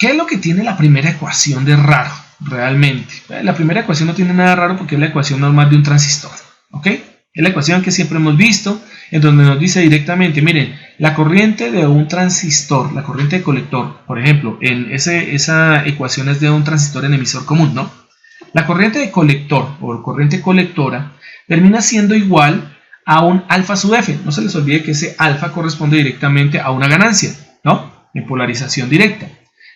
¿Qué es lo que tiene la primera ecuación de raro realmente? La primera ecuación no tiene nada raro porque es la ecuación normal de un transistor, ¿ok? Es la ecuación que siempre hemos visto, en donde nos dice directamente, miren, la corriente de un transistor, la corriente de colector, por ejemplo, esa ecuación es de un transistor en emisor común, ¿no? La corriente de colector o corriente colectora termina siendo igual a un alfa sub F. No se les olvide que ese alfa corresponde directamente a una ganancia, ¿no? En polarización directa.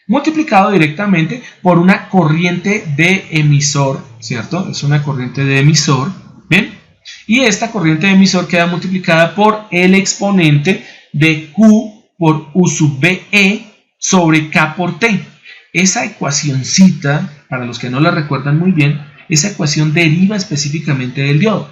Multiplicado directamente por una corriente de emisor, ¿cierto? Es una corriente de emisor, ¿bien? Y esta corriente de emisor queda multiplicada por el exponente de Q por U sub BE sobre K por T. Esa ecuacioncita, para los que no la recuerdan muy bien, esa ecuación deriva específicamente del diodo.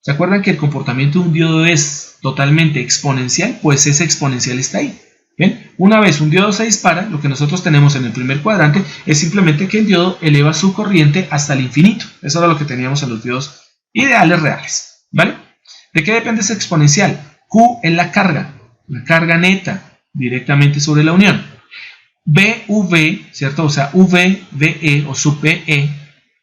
¿Se acuerdan que el comportamiento de un diodo es totalmente exponencial? Pues ese exponencial está ahí. ¿Bien? Una vez un diodo se dispara, lo que nosotros tenemos en el primer cuadrante es simplemente que el diodo eleva su corriente hasta el infinito. Eso era lo que teníamos en los diodos ideales reales, ¿vale? ¿De qué depende ese exponencial? Q es la carga neta directamente sobre la unión. VV, ¿cierto? O sea, VBE o sub BE,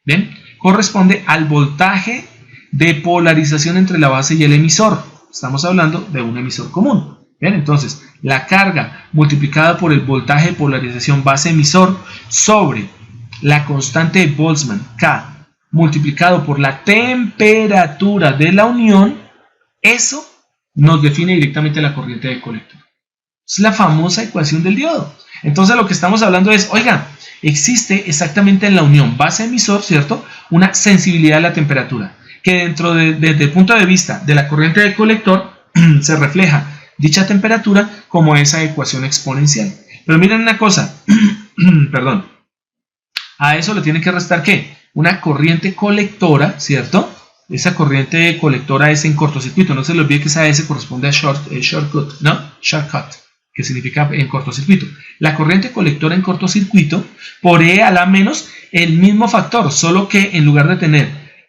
¿ven? Corresponde al voltaje de polarización entre la base y el emisor. Estamos hablando de un emisor común. ¿Bien? Entonces, la carga multiplicada por el voltaje de polarización base-emisor sobre la constante de Boltzmann, K, multiplicado por la temperatura de la unión, eso nos define directamente la corriente de colector. Es la famosa ecuación del diodo. Entonces, lo que estamos hablando es, oiga, existe exactamente en la unión base-emisor, ¿cierto?, una sensibilidad a la temperatura, que desde el punto de vista de la corriente de colector se refleja dicha temperatura como esa ecuación exponencial. Pero miren una cosa, perdón, a eso le tiene que restar ¿qué? Una corriente colectora, ¿cierto? Esa corriente colectora es en cortocircuito, no se le olvide que esa S corresponde a shortcut, ¿no? Shortcut, que significa en cortocircuito. La corriente colectora en cortocircuito, por E a la menos, el mismo factor, solo que en lugar de tener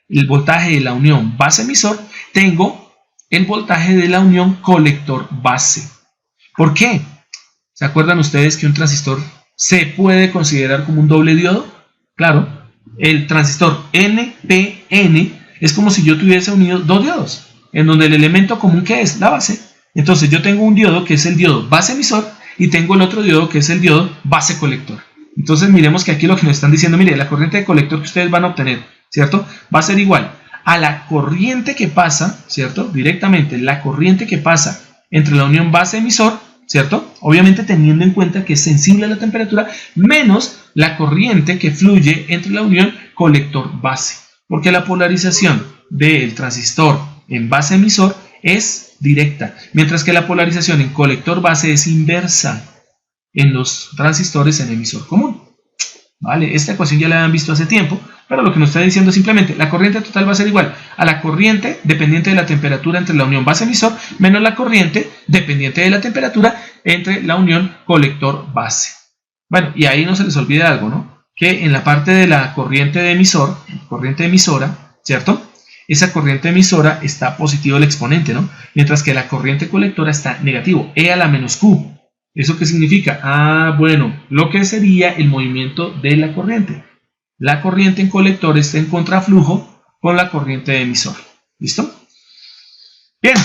el voltaje de la unión base-emisor, tengo el voltaje de la unión colector-base. ¿Por qué? ¿Se acuerdan ustedes que un transistor se puede considerar como un doble diodo? Claro, el transistor NPN es como si yo tuviese unido dos diodos, en donde el elemento común que es la base. Entonces yo tengo un diodo que es el diodo base-emisor y tengo el otro diodo que es el diodo base-colector. Entonces miremos que aquí lo que nos están diciendo, mire, la corriente de colector que ustedes van a obtener, ¿cierto? Va a ser igual a la corriente que pasa, ¿cierto? Directamente la corriente que pasa entre la unión base-emisor, ¿cierto? Obviamente teniendo en cuenta que es sensible a la temperatura, menos la corriente que fluye entre la unión colector-base. Porque la polarización del transistor en base-emisor es directa, mientras que la polarización en colector-base es inversa en los transistores en emisor común. ¿Vale? Esta ecuación ya la habían visto hace tiempo, pero lo que nos está diciendo es simplemente la corriente total va a ser igual a la corriente dependiente de la temperatura entre la unión base-emisor menos la corriente dependiente de la temperatura entre la unión colector-base. Bueno, y ahí no se les olvide algo, ¿no? Que en la parte de la corriente de emisor, corriente emisora, ¿cierto? Esa corriente emisora está positivo el exponente, ¿no? Mientras que la corriente colectora está negativo, E a la menos Q. ¿Eso qué significa? Ah, bueno, lo que sería el movimiento de la corriente. La corriente en colector está en contraflujo con la corriente de emisor. ¿Listo? Bien.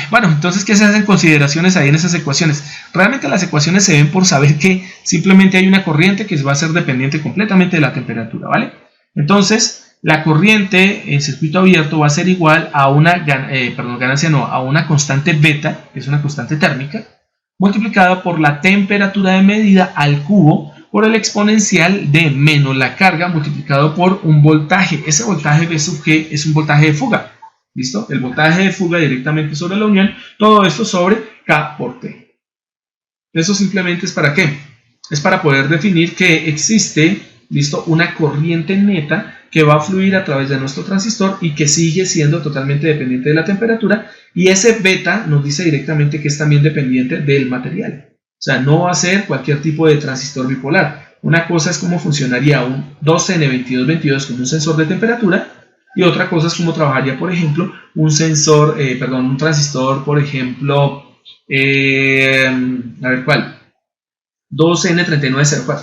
Bueno, entonces, ¿qué se hacen consideraciones ahí en esas ecuaciones? Realmente las ecuaciones se ven por saber que simplemente hay una corriente que va a ser dependiente completamente de la temperatura, ¿vale? Entonces, la corriente en circuito abierto va a ser igual a una, a una constante beta, que es una constante térmica, multiplicada por la temperatura de medida al cubo por el exponencial de menos la carga multiplicado por un voltaje. Ese voltaje V sub G es un voltaje de fuga. ¿Listo? El voltaje de fuga directamente sobre la unión. Todo esto sobre K por T. Eso simplemente es para ¿qué? Es para poder definir que existe, ¿listo?, una corriente neta que va a fluir a través de nuestro transistor y que sigue siendo totalmente dependiente de la temperatura, y ese beta nos dice directamente que es también dependiente del material. O sea, no va a ser cualquier tipo de transistor bipolar. Una cosa es cómo funcionaría un 2N2222 como un sensor de temperatura, y otra cosa es cómo trabajaría, por ejemplo, un transistor, por ejemplo, a ver cuál. 2N3904.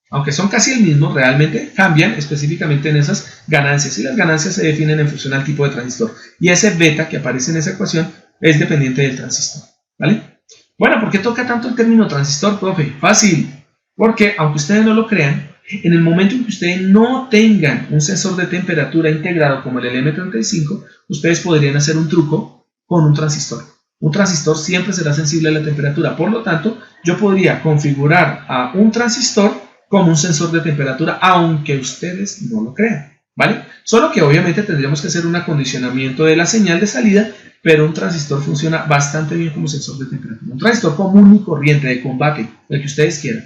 Aunque son casi el mismo, realmente cambian específicamente en esas ganancias, y las ganancias se definen en función al tipo de transistor. Y ese beta que aparece en esa ecuación es dependiente del transistor, ¿vale? Bueno, ¿por qué toca tanto el término transistor, profe? Fácil, porque aunque ustedes no lo crean, en el momento en que ustedes no tengan un sensor de temperatura integrado como el LM35, ustedes podrían hacer un truco con un transistor. Un transistor siempre será sensible a la temperatura, por lo tanto, yo podría configurar a un transistor como un sensor de temperatura, aunque ustedes no lo crean, ¿vale? Solo que obviamente tendríamos que hacer un acondicionamiento de la señal de salida, pero un transistor funciona bastante bien como sensor de temperatura. Un transistor común y corriente de combate, el que ustedes quieran.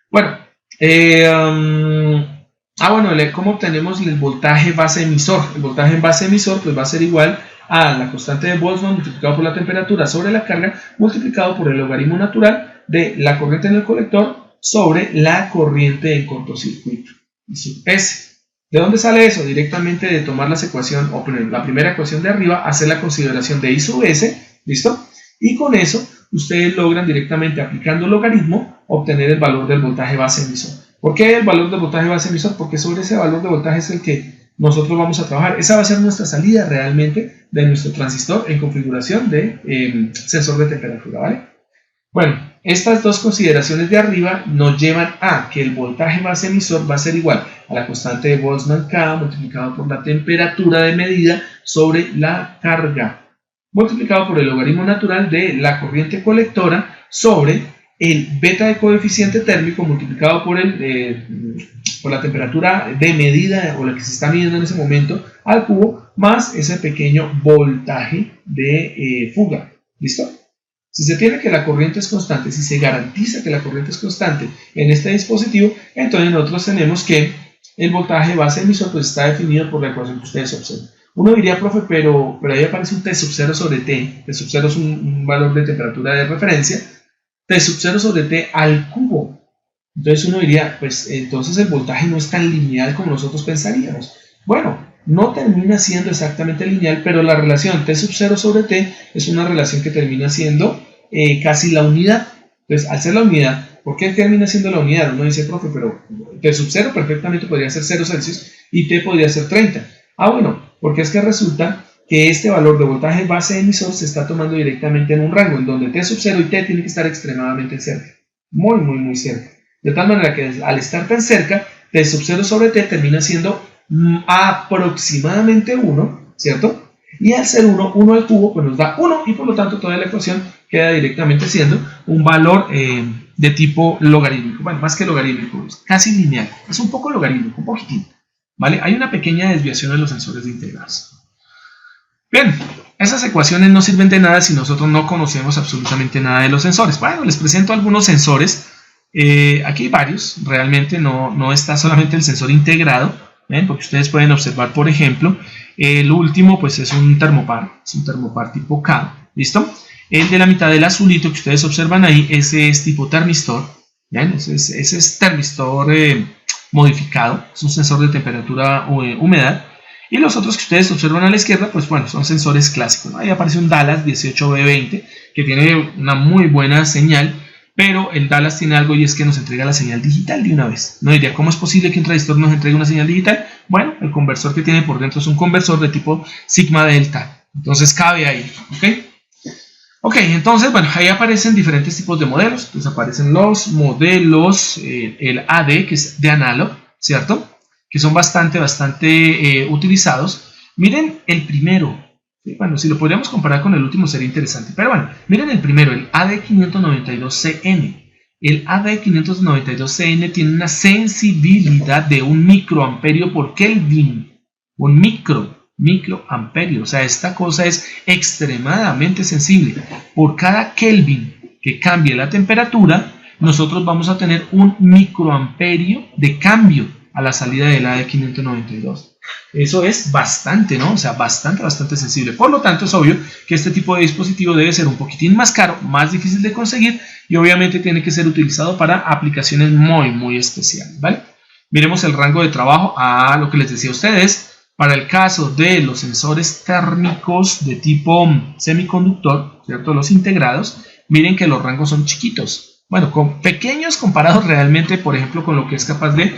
Bueno, ¿cómo obtenemos el voltaje base emisor? El voltaje en base emisor pues va a ser igual a la constante de Boltzmann multiplicado por la temperatura sobre la carga multiplicado por el logaritmo natural de la corriente en el colector sobre la corriente en cortocircuito. I sub S. ¿De dónde sale eso? Directamente de tomar la primera ecuación de arriba, hacer la consideración de I sub S, ¿listo? Y con eso ustedes logran directamente aplicando el logaritmo obtener el valor del voltaje base emisor. ¿Por qué el valor del voltaje base emisor? Porque sobre ese valor de voltaje es el que nosotros vamos a trabajar. Esa va a ser nuestra salida realmente de nuestro transistor en configuración de sensor de temperatura, ¿vale? Bueno, estas dos consideraciones de arriba nos llevan a que el voltaje base emisor va a ser igual a la constante de Boltzmann K multiplicado por la temperatura de medida sobre la carga multiplicado por el logaritmo natural de la corriente colectora sobre el beta de coeficiente térmico multiplicado por la temperatura de medida o la que se está midiendo en ese momento al cubo más ese pequeño voltaje de fuga. ¿Listo? Si se tiene que la corriente es constante, si se garantiza que la corriente es constante en este dispositivo, entonces nosotros tenemos que el voltaje base emisor pues está definido por la ecuación que ustedes observan. Uno diría, profe, pero ahí aparece un T sub 0 sobre T. T sub 0 es un valor de temperatura de referencia. T sub 0 sobre T al cubo. Entonces uno diría, pues entonces el voltaje no es tan lineal como nosotros pensaríamos. Bueno, no termina siendo exactamente lineal, pero la relación T sub 0 sobre T es una relación que termina siendo casi la unidad. Entonces, al ser la unidad, ¿por qué termina siendo la unidad? Uno dice, profe, pero T sub 0 perfectamente podría ser 0 Celsius y T podría ser 30. Bueno, porque es que resulta que este valor de voltaje base emisor se está tomando directamente en un rango en donde T sub 0 y T tienen que estar extremadamente cerca. Muy cerca. De tal manera que al estar tan cerca, T sub 0 sobre T termina siendo aproximadamente 1, ¿cierto? Y al ser 1 al cubo, pues nos da 1 y por lo tanto toda la ecuación queda directamente siendo un valor de tipo logarítmico. Bueno, más que logarítmico, casi lineal. Es un poco logarítmico, un poquitín. ¿Vale? Hay una pequeña desviación en los sensores de integrados. Bien, esas ecuaciones no sirven de nada si nosotros no conocemos absolutamente nada de los sensores. Bueno, les presento algunos sensores. Aquí hay varios, realmente no está solamente el sensor integrado, ¿ven? Porque ustedes pueden observar, por ejemplo, el último pues es un termopar tipo K, ¿listo? El de la mitad del azulito que ustedes observan ahí, ese es tipo termistor, ¿ven? Ese es termistor modificado, es un sensor de temperatura o humedad. Y los otros que ustedes observan a la izquierda, pues bueno, son sensores clásicos, ¿no? Ahí aparece un Dallas 18B20 que tiene una muy buena señal, pero el Dallas tiene algo y es que nos entrega la señal digital de una vez. No diría, ¿cómo es posible que un transistor nos entregue una señal digital? Bueno, el conversor que tiene por dentro es un conversor de tipo sigma delta, entonces cabe ahí, ¿ok? Entonces, bueno, ahí aparecen diferentes tipos de modelos. Entonces aparecen los modelos, el AD, que es de analog, ¿cierto? Que son bastante utilizados. Miren el primero. ¿Sí? Bueno, si lo podríamos comparar con el último sería interesante. Pero bueno, miren el primero, el AD592CN. El AD592CN tiene una sensibilidad de 1 microamperio por Kelvin. Un microamperio. O sea, esta cosa es extremadamente sensible. Por cada Kelvin que cambie la temperatura, nosotros vamos a tener 1 microamperio de cambio a la salida del AD592. Eso es bastante, ¿no? O sea, bastante sensible. Por lo tanto, es obvio que este tipo de dispositivo debe ser un poquitín más caro, más difícil de conseguir y obviamente tiene que ser utilizado para aplicaciones muy especiales, ¿vale? Miremos el rango de trabajo a lo que les decía a ustedes. Para el caso de los sensores térmicos de tipo semiconductor, ¿cierto? Los integrados, miren que los rangos son chiquitos. bueno, pequeños comparados realmente, por ejemplo, con lo que es capaz de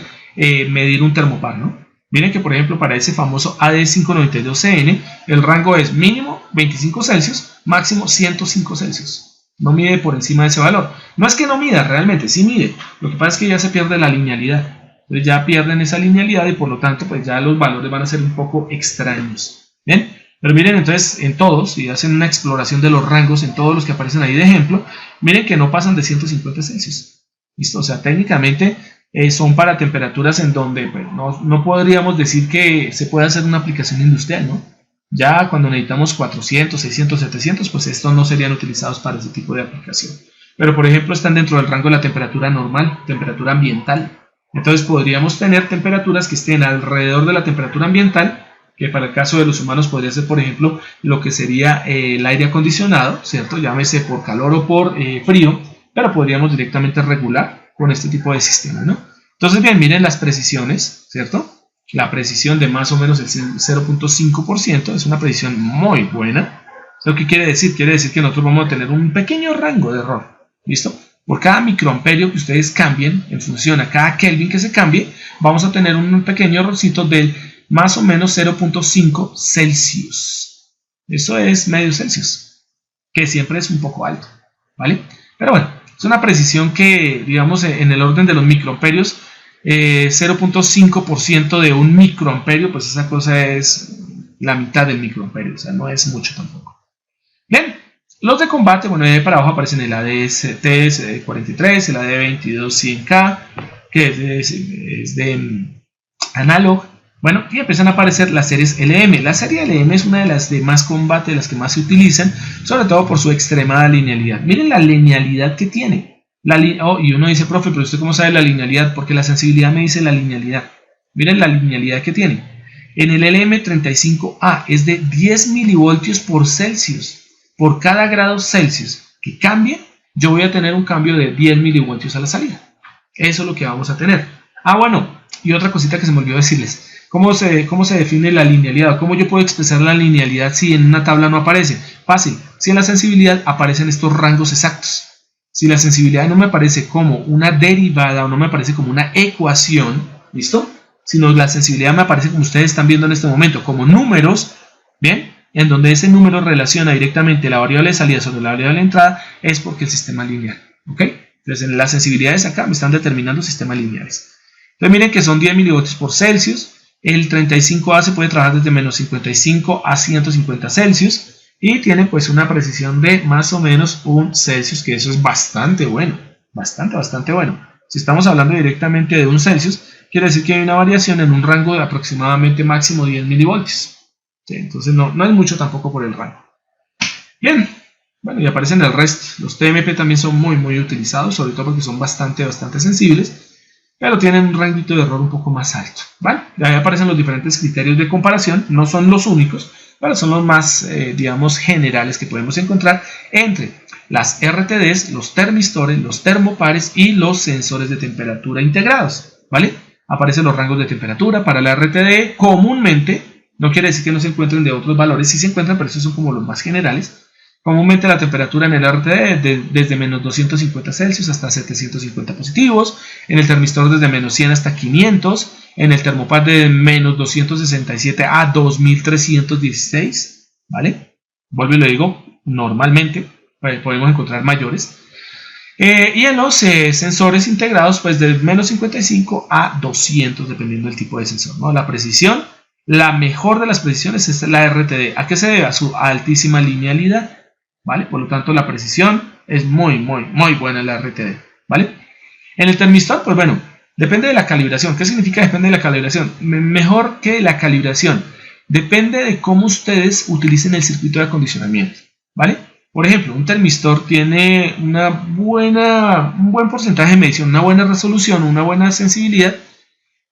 medir un termopar, ¿no? Miren que, por ejemplo, para ese famoso AD592CN, el rango es mínimo 25 Celsius, máximo 105 Celsius. No mide por encima de ese valor. No es que no mida, realmente, sí mide. Lo que pasa es que ya se pierde la linealidad. Entonces ya pierden esa linealidad y por lo tanto, pues ya los valores van a ser un poco extraños. ¿Bien? Pero miren, entonces, en todos, si hacen una exploración de los rangos, en todos los que aparecen ahí de ejemplo, miren que no pasan de 150 Celsius. ¿Listo? O sea, técnicamente son para temperaturas en donde pues, no podríamos decir que se puede hacer una aplicación industrial, ¿no? Ya cuando necesitamos 400, 600, 700, pues estos no serían utilizados para ese tipo de aplicación. Pero, por ejemplo, están dentro del rango de la temperatura normal, temperatura ambiental. Entonces, podríamos tener temperaturas que estén alrededor de la temperatura ambiental, que para el caso de los humanos podría ser, por ejemplo, lo que sería el aire acondicionado, ¿cierto? Llámese por calor o por frío, pero podríamos directamente regular con este tipo de sistema, ¿no? Entonces, bien, miren las precisiones, ¿cierto? La precisión de más o menos el 0.5% es una precisión muy buena. ¿Eso qué quiere decir? Quiere decir que nosotros vamos a tener un pequeño rango de error, ¿listo? Por cada microamperio que ustedes cambien, en función a cada Kelvin que se cambie, vamos a tener un pequeño errorcito del más o menos 0.5 Celsius. Eso es medio Celsius, que siempre es un poco alto, ¿vale? Pero bueno, es una precisión que, digamos, en el orden de los microamperios, 0.5% de un microamperio, pues esa cosa es la mitad del microamperio, o sea, no es mucho tampoco. Bien, los de combate, bueno, de ahí para abajo aparecen el ADS-43, el AD22-100K, que es de Analog. Bueno, y empiezan a aparecer las series LM. La serie LM es una de las de más combate, de las que más se utilizan, sobre todo por su extremada linealidad. Miren la linealidad que tiene. Y uno dice, profe, pero ¿usted cómo sabe la linealidad? Porque la sensibilidad me dice la linealidad. Miren la linealidad que tiene. En el LM35A es de 10 milivoltios por Celsius. Por cada grado Celsius que cambie, yo voy a tener un cambio de 10 milivoltios a la salida. Eso es lo que vamos a tener. Ah, bueno, y otra cosita que se me olvidó decirles. ¿Cómo se define la linealidad? ¿Cómo yo puedo expresar la linealidad si en una tabla no aparece? Fácil. Si en la sensibilidad aparecen estos rangos exactos. Si la sensibilidad no me aparece como una derivada o no me aparece como una ecuación, ¿listo? Sino la sensibilidad me aparece como ustedes están viendo en este momento, como números, ¿bien? En donde ese número relaciona directamente la variable de salida sobre la variable de entrada, es porque el sistema es lineal, ¿ok? Entonces, en las sensibilidades acá me están determinando sistemas lineales. Entonces, miren que son 10 milivoltios por Celsius. El 35A se puede trabajar desde menos 55 a 150 Celsius y tiene pues una precisión de más o menos un Celsius, que eso es bastante bueno, bastante bueno. Si estamos hablando directamente de un Celsius, quiere decir que hay una variación en un rango de aproximadamente máximo 10 milivoltios. ¿Sí? Entonces no es mucho tampoco por el rango. Bien, bueno, y aparecen el resto. Los TMP también son muy utilizados, sobre todo porque son bastante sensibles, pero tienen un rango de error un poco más alto, ¿vale? Y ahí aparecen los diferentes criterios de comparación, no son los únicos, pero son los más, digamos, generales que podemos encontrar entre las RTDs, los termistores, los termopares y los sensores de temperatura integrados, ¿vale? Aparecen los rangos de temperatura para la RTD comúnmente, no quiere decir que no se encuentren de otros valores, sí se encuentran, pero esos son como los más generales. Comúnmente la temperatura en el RTD desde menos 250 Celsius hasta 750 positivos, en el termistor desde menos 100 hasta 500, en el termopar de menos 267 a 2316, ¿vale? Vuelvo y lo digo, normalmente podemos encontrar mayores. Y en los sensores integrados, pues de menos 55 a 200, dependiendo del tipo de sensor, ¿no? La precisión, la mejor de las precisiones es la RTD. ¿A qué se debe? A su altísima linealidad, ¿vale? Por lo tanto, la precisión es muy buena en la RTD, ¿vale? En el termistor, pues bueno, depende de la calibración. ¿Qué significa depende de la calibración? Mejor que la calibración. Depende de cómo ustedes utilicen el circuito de acondicionamiento, ¿vale? Por ejemplo, un termistor tiene un buen porcentaje de medición, una buena resolución, una buena sensibilidad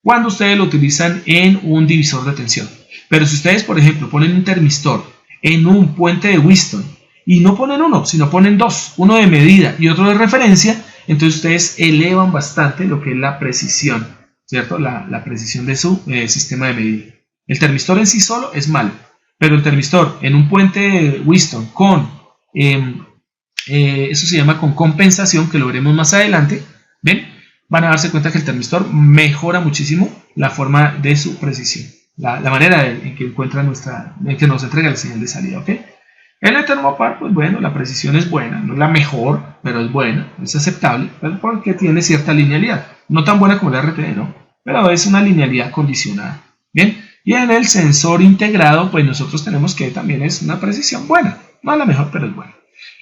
cuando ustedes lo utilizan en un divisor de tensión. Pero si ustedes, por ejemplo, ponen un termistor en un puente de Wheatstone y no ponen uno, sino ponen dos, uno de medida y otro de referencia, entonces ustedes elevan bastante lo que es la precisión, ¿cierto? La precisión de su sistema de medida. El termistor en sí solo es malo, pero el termistor en un puente de Wheatstone con eso se llama con compensación, que lo veremos más adelante. ¿Ven? Van a darse cuenta que el termistor mejora muchísimo la forma de su precisión, la manera en que encuentra en que nos entrega la señal de salida, ¿ok? En el termopar, pues bueno, la precisión es buena, no es la mejor, pero es buena, es aceptable, porque tiene cierta linealidad, no tan buena como la RTD, ¿no? Pero es una linealidad condicionada, ¿bien? Y en el sensor integrado, pues nosotros tenemos que también es una precisión buena, no la mejor, pero es buena.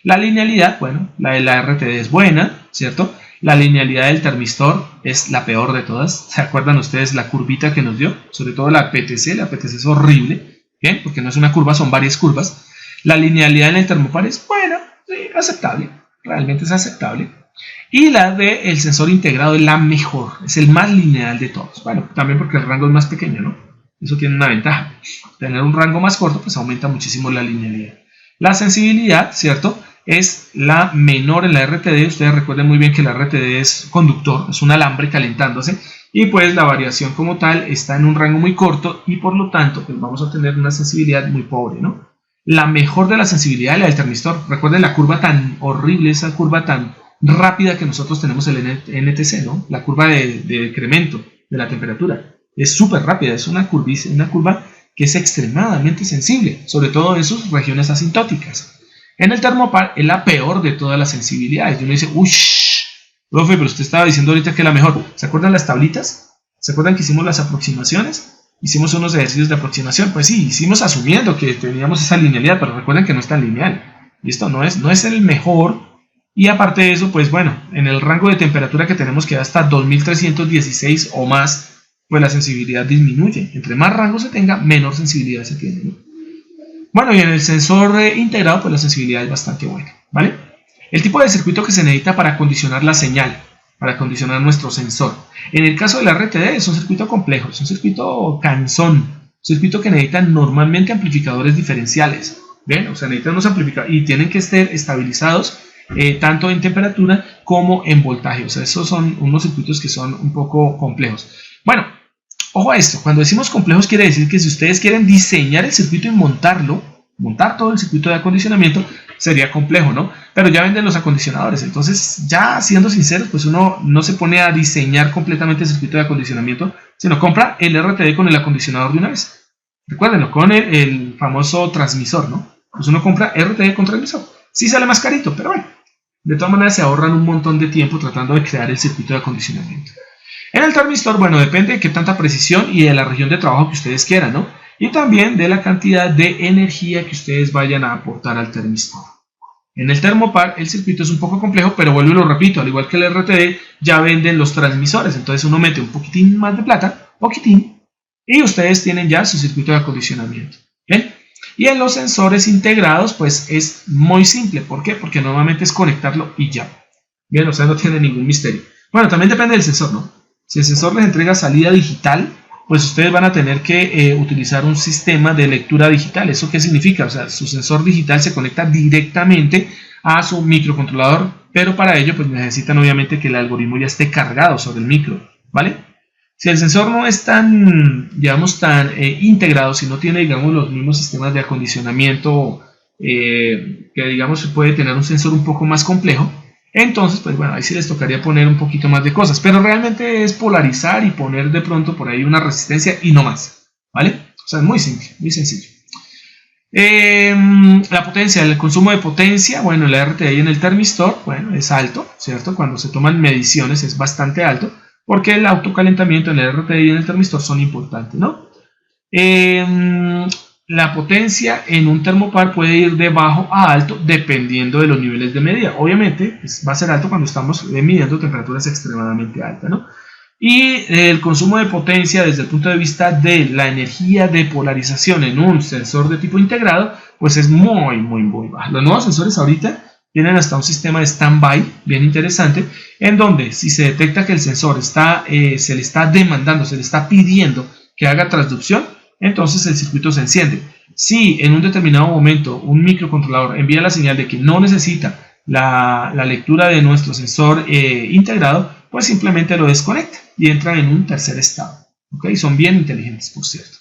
La linealidad, bueno, la de la RTD es buena, ¿cierto? La linealidad del termistor es la peor de todas. ¿Se acuerdan ustedes la curvita que nos dio? Sobre todo la PTC. La PTC es horrible, ¿bien? Porque no es una curva, son varias curvas. La linealidad en el termopar es buena, sí, aceptable. Realmente es aceptable. Y la del sensor integrado es la mejor. Es el más lineal de todos. Bueno, también porque el rango es más pequeño, ¿no? Eso tiene una ventaja. Tener un rango más corto, pues aumenta muchísimo la linealidad. La sensibilidad, ¿cierto?, es la menor en la RTD. Ustedes recuerden muy bien que la RTD es conductor, es un alambre calentándose, y pues la variación como tal está en un rango muy corto y por lo tanto pues vamos a tener una sensibilidad muy pobre, ¿no? La mejor de la sensibilidad es la del termistor. Recuerden la curva tan horrible, esa curva tan rápida que nosotros tenemos en el NTC, ¿no? La curva de decremento de la temperatura es súper rápida, es una curva que es extremadamente sensible, sobre todo en sus regiones asintóticas. En el termopar es la peor de todas las sensibilidades. Y uno dice, uy, profe, pero usted estaba diciendo ahorita que es la mejor. ¿Se acuerdan las tablitas? ¿Se acuerdan que hicimos las aproximaciones? Hicimos unos ejercicios de aproximación. Pues sí, hicimos asumiendo que teníamos esa linealidad, pero recuerden que no es tan lineal. ¿Listo? No es el mejor. Y aparte de eso, pues bueno, en el rango de temperatura que tenemos, que da hasta 2316 o más, pues la sensibilidad disminuye. Entre más rango se tenga, menor sensibilidad se tiene, ¿no? Bueno, y en el sensor integrado, pues la sensibilidad es bastante buena, ¿vale? El tipo de circuito que se necesita para condicionar la señal, para condicionar nuestro sensor. En el caso de la RTD es un circuito complejo, es un circuito cansón, un circuito que necesita normalmente amplificadores diferenciales, ¿ven? O sea, necesitan unos amplificadores y tienen que estar estabilizados tanto en temperatura como en voltaje. O sea, esos son unos circuitos que son un poco complejos. Bueno, ojo a esto, cuando decimos complejos quiere decir que si ustedes quieren diseñar el circuito y montar todo el circuito de acondicionamiento, sería complejo, ¿no? Pero ya venden los acondicionadores, entonces ya siendo sinceros, pues uno no se pone a diseñar completamente el circuito de acondicionamiento, sino compra el RTD con el acondicionador de una vez. Recuérdenlo, con el famoso transmisor, ¿no? Pues uno compra RTD con transmisor. Sí sale más carito, pero bueno, de todas maneras se ahorran un montón de tiempo tratando de crear el circuito de acondicionamiento. En el termistor, bueno, depende de qué tanta precisión y de la región de trabajo que ustedes quieran, ¿no? Y también de la cantidad de energía que ustedes vayan a aportar al termistor. En el termopar, el circuito es un poco complejo, pero vuelvo y lo repito, al igual que el RTD, ya venden los transmisores. Entonces uno mete un poquitín más de plata, poquitín, y ustedes tienen ya su circuito de acondicionamiento. ¿Bien? Y en los sensores integrados, pues es muy simple. ¿Por qué? Porque normalmente es conectarlo y ya. Bien, o sea, no tiene ningún misterio. Bueno, también depende del sensor, ¿no? Si el sensor les entrega salida digital, pues ustedes van a tener que utilizar un sistema de lectura digital. ¿Eso qué significa? O sea, su sensor digital se conecta directamente a su microcontrolador, pero para ello pues necesitan obviamente que el algoritmo ya esté cargado sobre el micro, ¿vale? Si el sensor no es tan, digamos, tan integrado, si no tiene, digamos, los mismos sistemas de acondicionamiento que, digamos, puede tener un sensor un poco más complejo, entonces, pues bueno, ahí sí les tocaría poner un poquito más de cosas, pero realmente es polarizar y poner de pronto por ahí una resistencia y no más, ¿vale? O sea, es muy simple, muy sencillo. La potencia, el consumo de potencia, bueno, el RTD en el termistor, bueno, es alto, ¿cierto? Cuando se toman mediciones es bastante alto, porque el autocalentamiento en el RTD y en el termistor son importantes, ¿no? La potencia en un termopar puede ir de bajo a alto dependiendo de los niveles de medida. Obviamente pues, va a ser alto cuando estamos midiendo temperaturas extremadamente altas, ¿no? Y el consumo de potencia desde el punto de vista de la energía de polarización en un sensor de tipo integrado, pues es muy bajo. Los nuevos sensores ahorita tienen hasta un sistema de stand-by bien interesante, en donde si se detecta que el sensor se le está demandando, se le está pidiendo que haga transducción, entonces el circuito se enciende. Si en un determinado momento un microcontrolador envía la señal de que no necesita la lectura de nuestro sensor integrado, pues simplemente lo desconecta y entra en un tercer estado. ¿Okay? Son bien inteligentes, por cierto.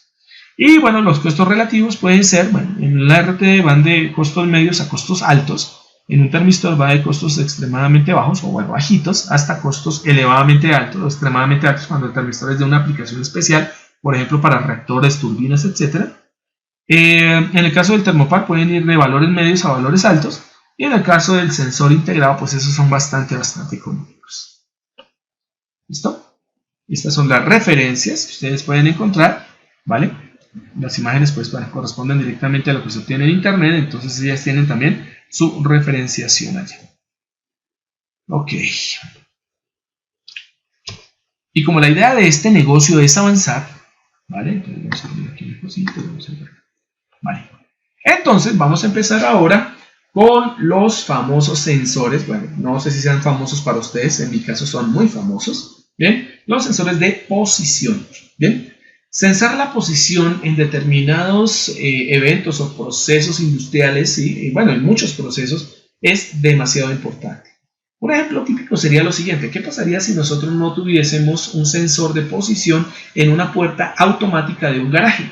Y bueno, los costos relativos pueden ser, bueno, en la RTD van de costos medios a costos altos, En un termistor va de costos extremadamente bajos, o bueno, bajitos, hasta costos elevadamente altos o extremadamente altos cuando el termistor es de una aplicación especial, por ejemplo, para reactores, turbinas, etc. En el caso del termopar pueden ir de valores medios a valores altos, y en el caso del sensor integrado, pues esos son bastante económicos. ¿Listo? Estas son las referencias que ustedes pueden encontrar, ¿vale? Las imágenes pues corresponden directamente a lo que se obtiene en internet, entonces ellas tienen también su referenciación allá. Ok. Y como la idea de este negocio es avanzar, ¿vale? Entonces vamos a poner aquí una cosita, vale. Entonces vamos a empezar ahora con los famosos sensores. Bueno, no sé si sean famosos para ustedes, en mi caso son muy famosos. Bien, los sensores de posición. Bien, censar la posición en determinados eventos o procesos industriales, ¿sí? Bueno, en muchos procesos es demasiado importante. Un ejemplo típico sería lo siguiente: ¿qué pasaría si nosotros no tuviésemos un sensor de posición en una puerta automática de un garaje?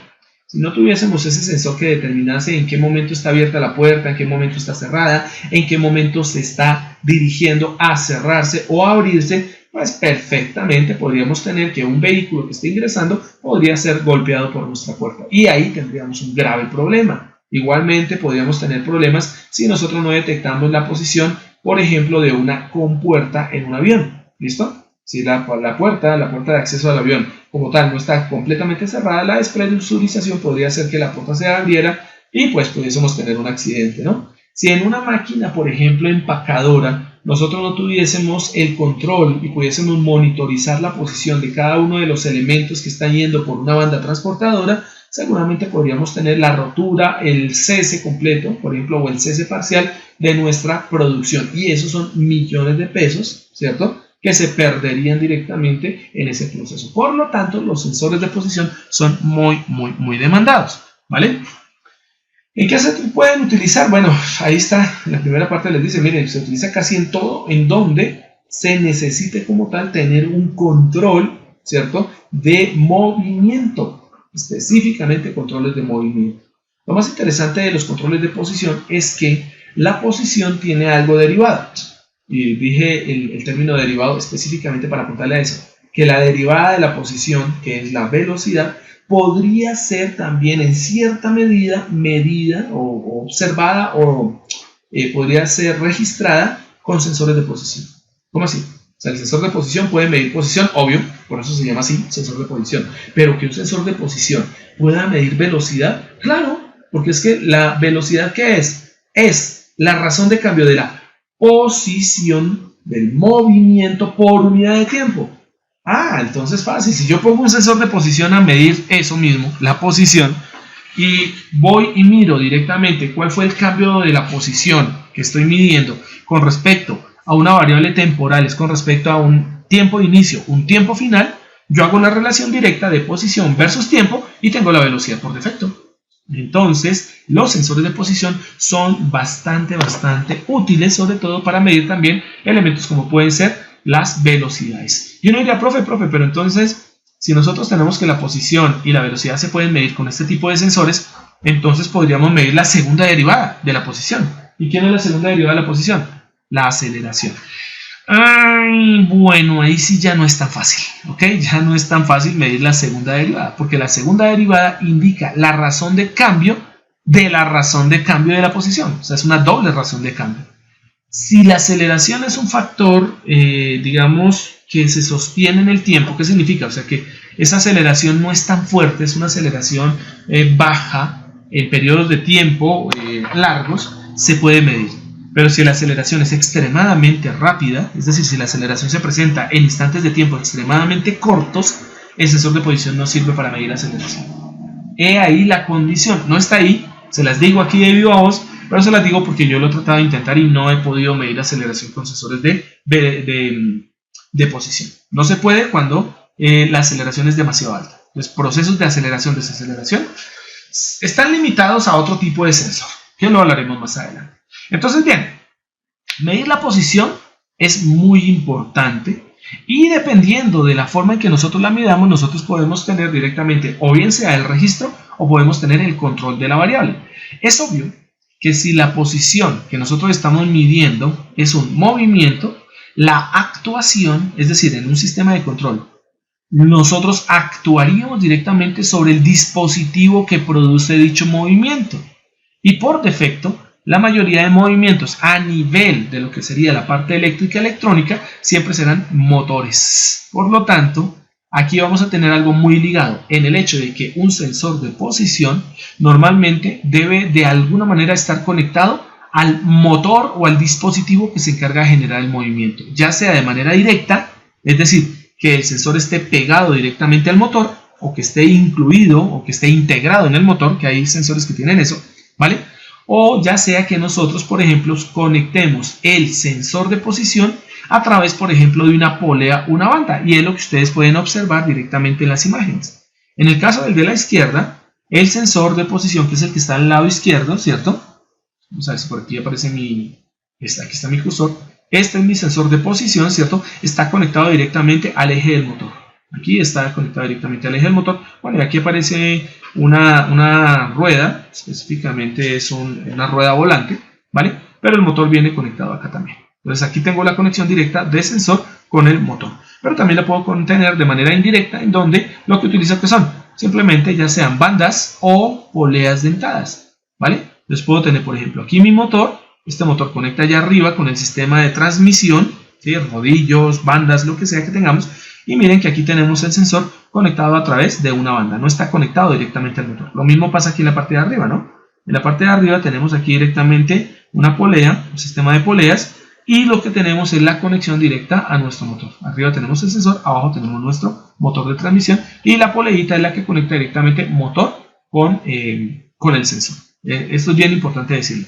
Si no tuviésemos ese sensor que determinase en qué momento está abierta la puerta, en qué momento está cerrada, en qué momento se está dirigiendo a cerrarse o a abrirse, pues perfectamente podríamos tener que un vehículo que esté ingresando podría ser golpeado por nuestra puerta. Y ahí tendríamos un grave problema. Igualmente podríamos tener problemas si nosotros no detectamos la posición, por ejemplo, de una compuerta en un avión. ¿Listo? Si la puerta de acceso al avión como tal no está completamente cerrada, la despresurización podría hacer que la puerta se abriera y pues pudiésemos tener un accidente, ¿no? Si en una máquina, por ejemplo, empacadora, nosotros no tuviésemos el control y pudiésemos monitorizar la posición de cada uno de los elementos que están yendo por una banda transportadora, seguramente podríamos tener la rotura, el cese completo, por ejemplo, o el cese parcial de nuestra producción. Y esos son millones de pesos, ¿cierto?, que se perderían directamente en ese proceso. Por lo tanto, los sensores de posición son muy demandados, ¿vale? ¿En qué se pueden utilizar? Bueno, ahí está, en la primera parte les dice, miren, se utiliza casi en todo en donde se necesite como tal tener un control, ¿cierto?, de movimiento, específicamente controles de movimiento. Lo más interesante de los controles de posición es que la posición tiene algo derivado. Y dije el término derivado específicamente para apuntarle a eso, que la derivada de la posición, que es la velocidad, podría ser también en cierta medida o observada o podría ser registrada con sensores de posición. ¿Cómo así? O sea, el sensor de posición puede medir posición, obvio, por eso se llama así, sensor de posición. Pero que un sensor de posición pueda medir velocidad, claro, porque es que la velocidad, ¿qué es? Es la razón de cambio de la posición del movimiento por unidad de tiempo. Ah, entonces fácil. Si yo pongo un sensor de posición a medir eso mismo, la posición, y voy y miro directamente cuál fue el cambio de la posición que estoy midiendo con respecto a una variable temporal, es con respecto a un tiempo de inicio, un tiempo final, yo hago la relación directa de posición versus tiempo y tengo la velocidad por defecto. Entonces, los sensores de posición son bastante útiles, sobre todo para medir también elementos como pueden ser las velocidades. Y uno diría, profe, pero entonces, si nosotros tenemos que la posición y la velocidad se pueden medir con este tipo de sensores, entonces podríamos medir la segunda derivada de la posición. ¿Y quién es la segunda derivada de la posición? La aceleración. Bueno, ahí sí ya no es tan fácil, ¿ok? Ya no es tan fácil medir la segunda derivada, porque la segunda derivada indica la razón de cambio de la razón de cambio de la posición. O sea, es una doble razón de cambio. Si la aceleración es un factor, digamos, que se sostiene en el tiempo, ¿qué significa? O sea, que esa aceleración no es tan fuerte, es una aceleración baja en periodos de tiempo largos, se puede medir. Pero si la aceleración es extremadamente rápida, es decir, si la aceleración se presenta en instantes de tiempo extremadamente cortos, el sensor de posición no sirve para medir la aceleración. He ahí la condición, no está ahí, se las digo aquí de viva voz, pero se las digo porque yo lo he tratado de intentar y no he podido medir la aceleración con sensores de posición. No se puede cuando la aceleración es demasiado alta. Los procesos de aceleración, desaceleración están limitados a otro tipo de sensor, que lo hablaremos más adelante. Entonces, bien, medir la posición es muy importante y dependiendo de la forma en que nosotros la midamos, nosotros podemos tener directamente o bien sea el registro o podemos tener el control de la variable. Es obvio que si la posición que nosotros estamos midiendo es un movimiento, la actuación, es decir, en un sistema de control, nosotros actuaríamos directamente sobre el dispositivo que produce dicho movimiento. Y por defecto, la mayoría de movimientos a nivel de lo que sería la parte eléctrica y electrónica siempre serán motores. Por lo tanto, aquí vamos a tener algo muy ligado en el hecho de que un sensor de posición normalmente debe de alguna manera estar conectado al motor o al dispositivo que se encarga de generar el movimiento, ya sea de manera directa, es decir, que el sensor esté pegado directamente al motor, o que esté incluido o que esté integrado en el motor, que hay sensores que tienen eso, ¿vale? O ya sea que nosotros, por ejemplo, conectemos el sensor de posición a través, por ejemplo, de una polea, una banda, y es lo que ustedes pueden observar directamente en las imágenes. En el caso del de la izquierda, el sensor de posición, que es el que está al lado izquierdo, ¿cierto? Vamos a ver si por aquí aparece aquí está mi cursor. Este es mi sensor de posición, ¿cierto? Está conectado directamente al eje del motor. Aquí está conectado directamente al eje del motor. Bueno, y aquí aparece una rueda, específicamente es una rueda volante, ¿vale? Pero el motor viene conectado acá también. Entonces aquí tengo la conexión directa de sensor con el motor. Pero también la puedo tener de manera indirecta, en donde lo que utilizo que son simplemente ya sean bandas o poleas dentadas, ¿vale? Entonces puedo tener, por ejemplo, aquí mi motor. Este motor conecta allá arriba con el sistema de transmisión, ¿sí? Rodillos, bandas, lo que sea que tengamos. Y miren que aquí tenemos el sensor conectado a través de una banda. No está conectado directamente al motor. Lo mismo pasa aquí en la parte de arriba, ¿no? En la parte de arriba tenemos aquí directamente una polea, un sistema de poleas. Y lo que tenemos es la conexión directa a nuestro motor. Arriba tenemos el sensor, abajo tenemos nuestro motor de transmisión. Y la poleita es la que conecta directamente motor con el sensor. Esto es bien importante decirlo.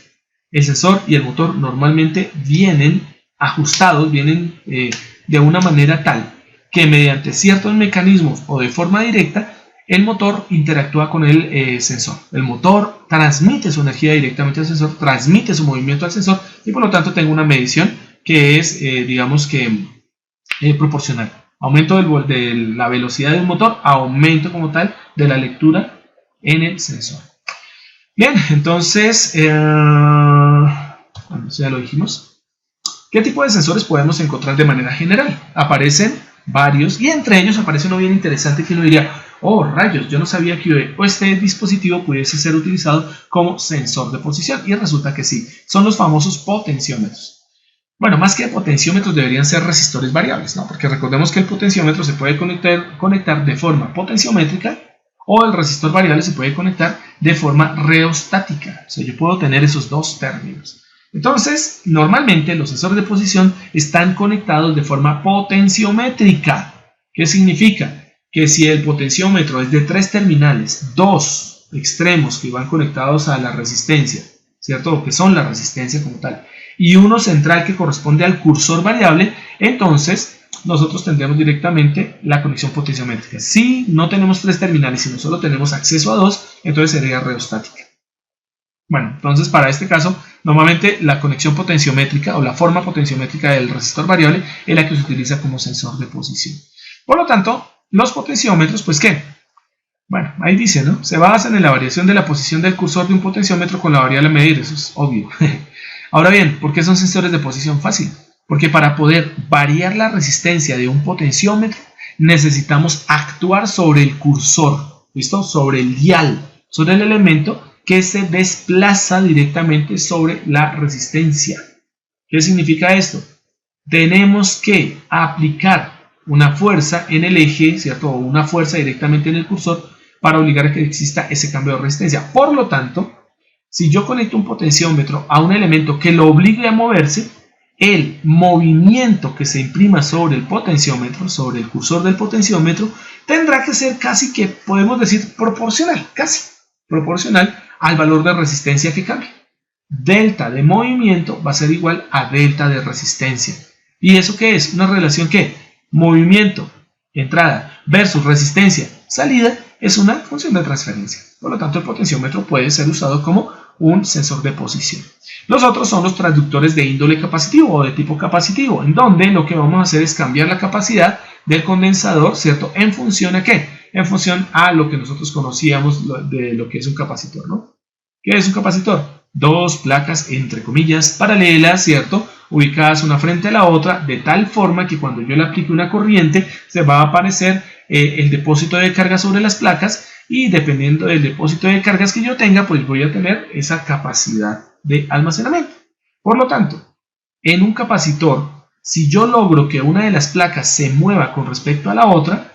El sensor y el motor normalmente vienen ajustados, vienen de una manera tal que mediante ciertos mecanismos o de forma directa, el motor interactúa con el sensor. El motor transmite su energía directamente al sensor, transmite su movimiento al sensor y por lo tanto tengo una medición que es, digamos que, proporcional. Aumento de la velocidad del motor, aumento como tal de la lectura en el sensor. Bien, entonces, bueno, ya lo dijimos. ¿Qué tipo de sensores podemos encontrar de manera general? Aparecen varios y entre ellos aparece uno bien interesante que uno diría, oh rayos, yo no sabía que este dispositivo pudiese ser utilizado como sensor de posición y resulta que sí, son los famosos potenciómetros. Bueno, más que potenciómetros deberían ser resistores variables, ¿no? Porque recordemos que el potenciómetro se puede conectar de forma potenciométrica o el resistor variable se puede conectar de forma reostática. O sea, yo puedo tener esos dos términos. Entonces, normalmente los sensores de posición están conectados de forma potenciométrica. ¿Qué significa? Que si el potenciómetro es de 3 terminales, 2 extremos que van conectados a la resistencia, ¿cierto? O que son la resistencia como tal, y uno central que corresponde al cursor variable, entonces nosotros tendremos directamente la conexión potenciométrica. Si no tenemos 3 terminales, sino solo tenemos acceso a 2, entonces sería reostática. Bueno, entonces para este caso, normalmente la conexión potenciométrica o la forma potenciométrica del resistor variable es la que se utiliza como sensor de posición. Por lo tanto, los potenciómetros, pues ¿qué? Bueno, ahí dice, ¿no? Se basan en la variación de la posición del cursor de un potenciómetro con la variable a medir, eso es obvio. Ahora bien, ¿por qué son sensores de posición? Fácil. Porque para poder variar la resistencia de un potenciómetro necesitamos actuar sobre el cursor, ¿listo? Sobre el dial, sobre el elemento que se desplaza directamente sobre la resistencia. ¿Qué significa esto? Tenemos que aplicar una fuerza en el eje, ¿cierto? O una fuerza directamente en el cursor para obligar a que exista ese cambio de resistencia. Por lo tanto, si yo conecto un potenciómetro a un elemento que lo obligue a moverse, el movimiento que se imprima sobre el potenciómetro, sobre el cursor del potenciómetro, tendrá que ser casi que, podemos decir, proporcional, casi proporcional al valor de resistencia que cambie. Delta de movimiento va a ser igual a delta de resistencia. ¿Y eso qué es? Una relación que movimiento, entrada, versus resistencia, salida, es una función de transferencia. Por lo tanto, el potenciómetro puede ser usado como un sensor de posición. Los otros son los transductores de índole capacitivo o de tipo capacitivo, en donde lo que vamos a hacer es cambiar la capacidad del condensador, ¿cierto? ¿En función a qué? En función a lo que nosotros conocíamos de lo que es un capacitor, ¿no? ¿Qué es un capacitor? dos placas entre comillas paralelas, ¿cierto? Ubicadas una frente a la otra de tal forma que cuando yo le aplique una corriente se va a aparecer el depósito de carga sobre las placas y dependiendo del depósito de cargas que yo tenga, pues voy a tener esa capacidad de almacenamiento. Por lo tanto, en un capacitor, si yo logro que una de las placas se mueva con respecto a la otra,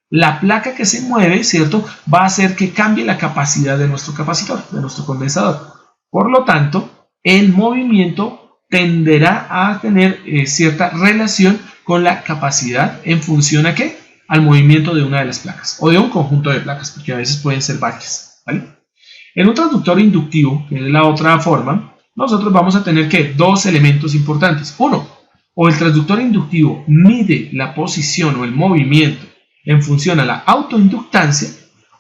la placa que se mueve, ¿cierto?, va a hacer que cambie la capacidad de nuestro capacitor, de nuestro condensador. Por lo tanto, el movimiento tenderá a tener cierta relación con la capacidad en función a ¿qué? Al movimiento de una de las placas o de un conjunto de placas, porque a veces pueden ser varias, ¿vale? En un transductor inductivo, que es la otra forma, nosotros vamos a tener que dos elementos importantes. Uno, o el transductor inductivo mide la posición o el movimiento en función a la autoinductancia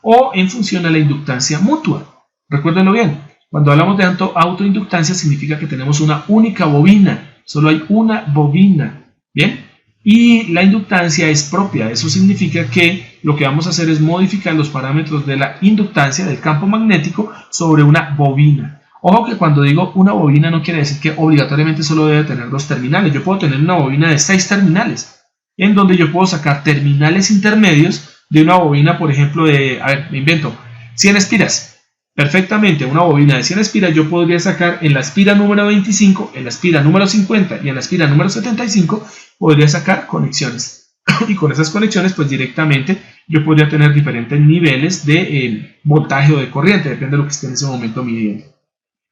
o en función a la inductancia mutua. Recuérdenlo bien, cuando hablamos de autoinductancia significa que tenemos una única bobina, solo hay una bobina, ¿bien? Y la inductancia es propia, eso significa que lo que vamos a hacer es modificar los parámetros de la inductancia del campo magnético sobre una bobina. Ojo que cuando digo una bobina no quiere decir que obligatoriamente solo debe tener dos terminales, yo puedo tener una bobina de 6 terminales, en donde yo puedo sacar terminales intermedios de una bobina, por ejemplo, de, a ver, me invento, 100 espiras. Perfectamente, una bobina de 100 espiras yo podría sacar en la espira número 25, en la espira número 50 y en la espira número 75, podría sacar conexiones. Y con esas conexiones, pues directamente yo podría tener diferentes niveles de voltaje o de corriente, depende de lo que esté en ese momento midiendo.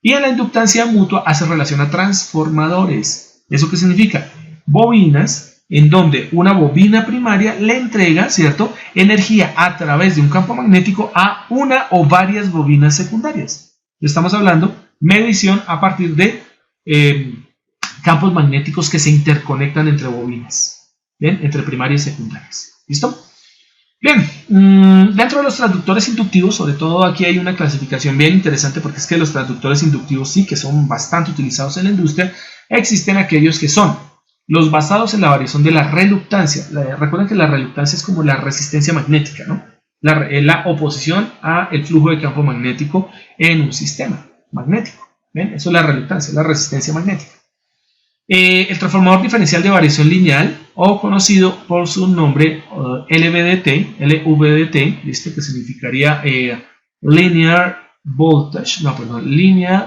Y en la inductancia mutua hace relación a transformadores. ¿Eso qué significa? Bobinas en donde una bobina primaria le entrega, ¿cierto?, energía a través de un campo magnético a una o varias bobinas secundarias. Estamos hablando medición a partir de campos magnéticos que se interconectan entre bobinas, ¿bien?, entre primarias y secundarias. ¿Listo? Bien, dentro de los transductores inductivos, sobre todo aquí hay una clasificación bien interesante porque es que los transductores inductivos sí que son bastante utilizados en la industria. Existen aquellos que son los basados en la variación de la reluctancia. Recuerden que la reluctancia es como la resistencia magnética, ¿no? La oposición al flujo de campo magnético en un sistema magnético. ¿Ven? Eso es la reluctancia, la resistencia magnética. El transformador diferencial de variación lineal, o conocido por su nombre LVDT, ¿listo? Que significaría Linear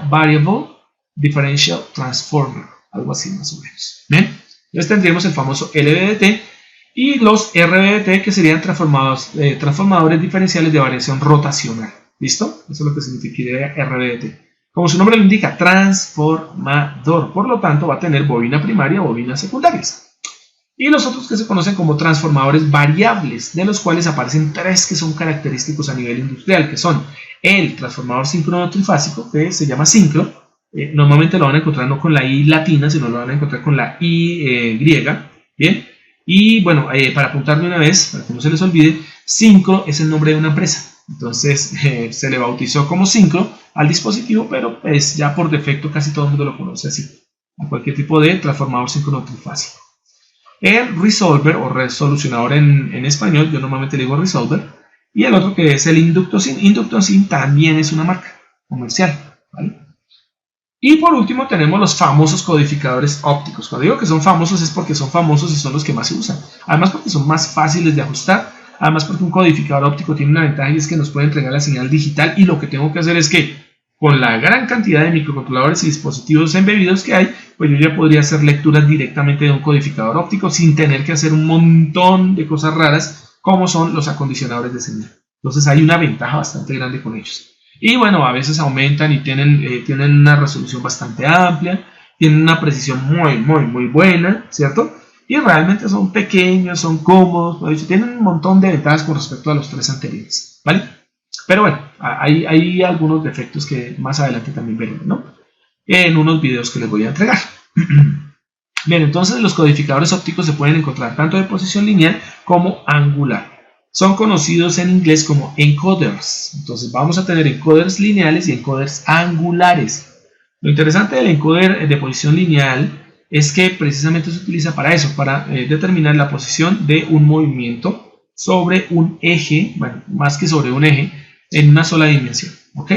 Variable Differential Transformer, algo así más o menos. ¿Ven? Entonces tendríamos el famoso LVDT y los RVDT, que serían transformadores diferenciales de variación rotacional. ¿Listo? Eso es lo que significaría RVDT. Como su nombre lo indica, transformador. Por lo tanto, va a tener bobina primaria o bobinas secundarias. Y los otros que se conocen como transformadores variables, de los cuales aparecen tres que son característicos a nivel industrial, que son el transformador síncrono trifásico, que se llama sincro. Normalmente lo van a encontrar no con la I latina, sino lo van a encontrar con la I griega. ¿Bien? Y bueno, para apuntar de una vez, para que no se les olvide, Syncro es el nombre de una empresa. Entonces se le bautizó como Syncro al dispositivo, pero pues ya por defecto casi todo el mundo lo conoce así, a cualquier tipo de transformador síncrono trifásico. El resolver o resolucionador en español, yo normalmente le digo resolver, y el otro que es el Inductosin. Inductosin también es una marca comercial, ¿vale? Y por último tenemos los famosos codificadores ópticos. Cuando digo que son famosos es porque son famosos y son los que más se usan. Además porque son más fáciles de ajustar. Además porque un codificador óptico tiene una ventaja y es que nos puede entregar la señal digital. Y lo que tengo que hacer es que con la gran cantidad de microcontroladores y dispositivos embebidos que hay, pues yo ya podría hacer lecturas directamente de un codificador óptico sin tener que hacer un montón de cosas raras como son los acondicionadores de señal. Entonces hay una ventaja bastante grande con ellos. Y bueno, a veces aumentan y tienen una resolución bastante amplia, tienen una precisión muy buena, ¿cierto? Y realmente son pequeños, son cómodos, tienen un montón de ventajas con respecto a los tres anteriores, ¿vale? Pero bueno, hay algunos defectos que más adelante también veremos, ¿no? En unos videos que les voy a entregar. Bien, entonces los codificadores ópticos se pueden encontrar tanto de posición lineal como angular. Son conocidos en inglés como encoders. Entonces vamos a tener encoders lineales y encoders angulares. Lo interesante del encoder de posición lineal es que precisamente se utiliza para eso, para determinar la posición de un movimiento sobre un eje, bueno, más que sobre un eje, en una sola dimensión. ¿Ok?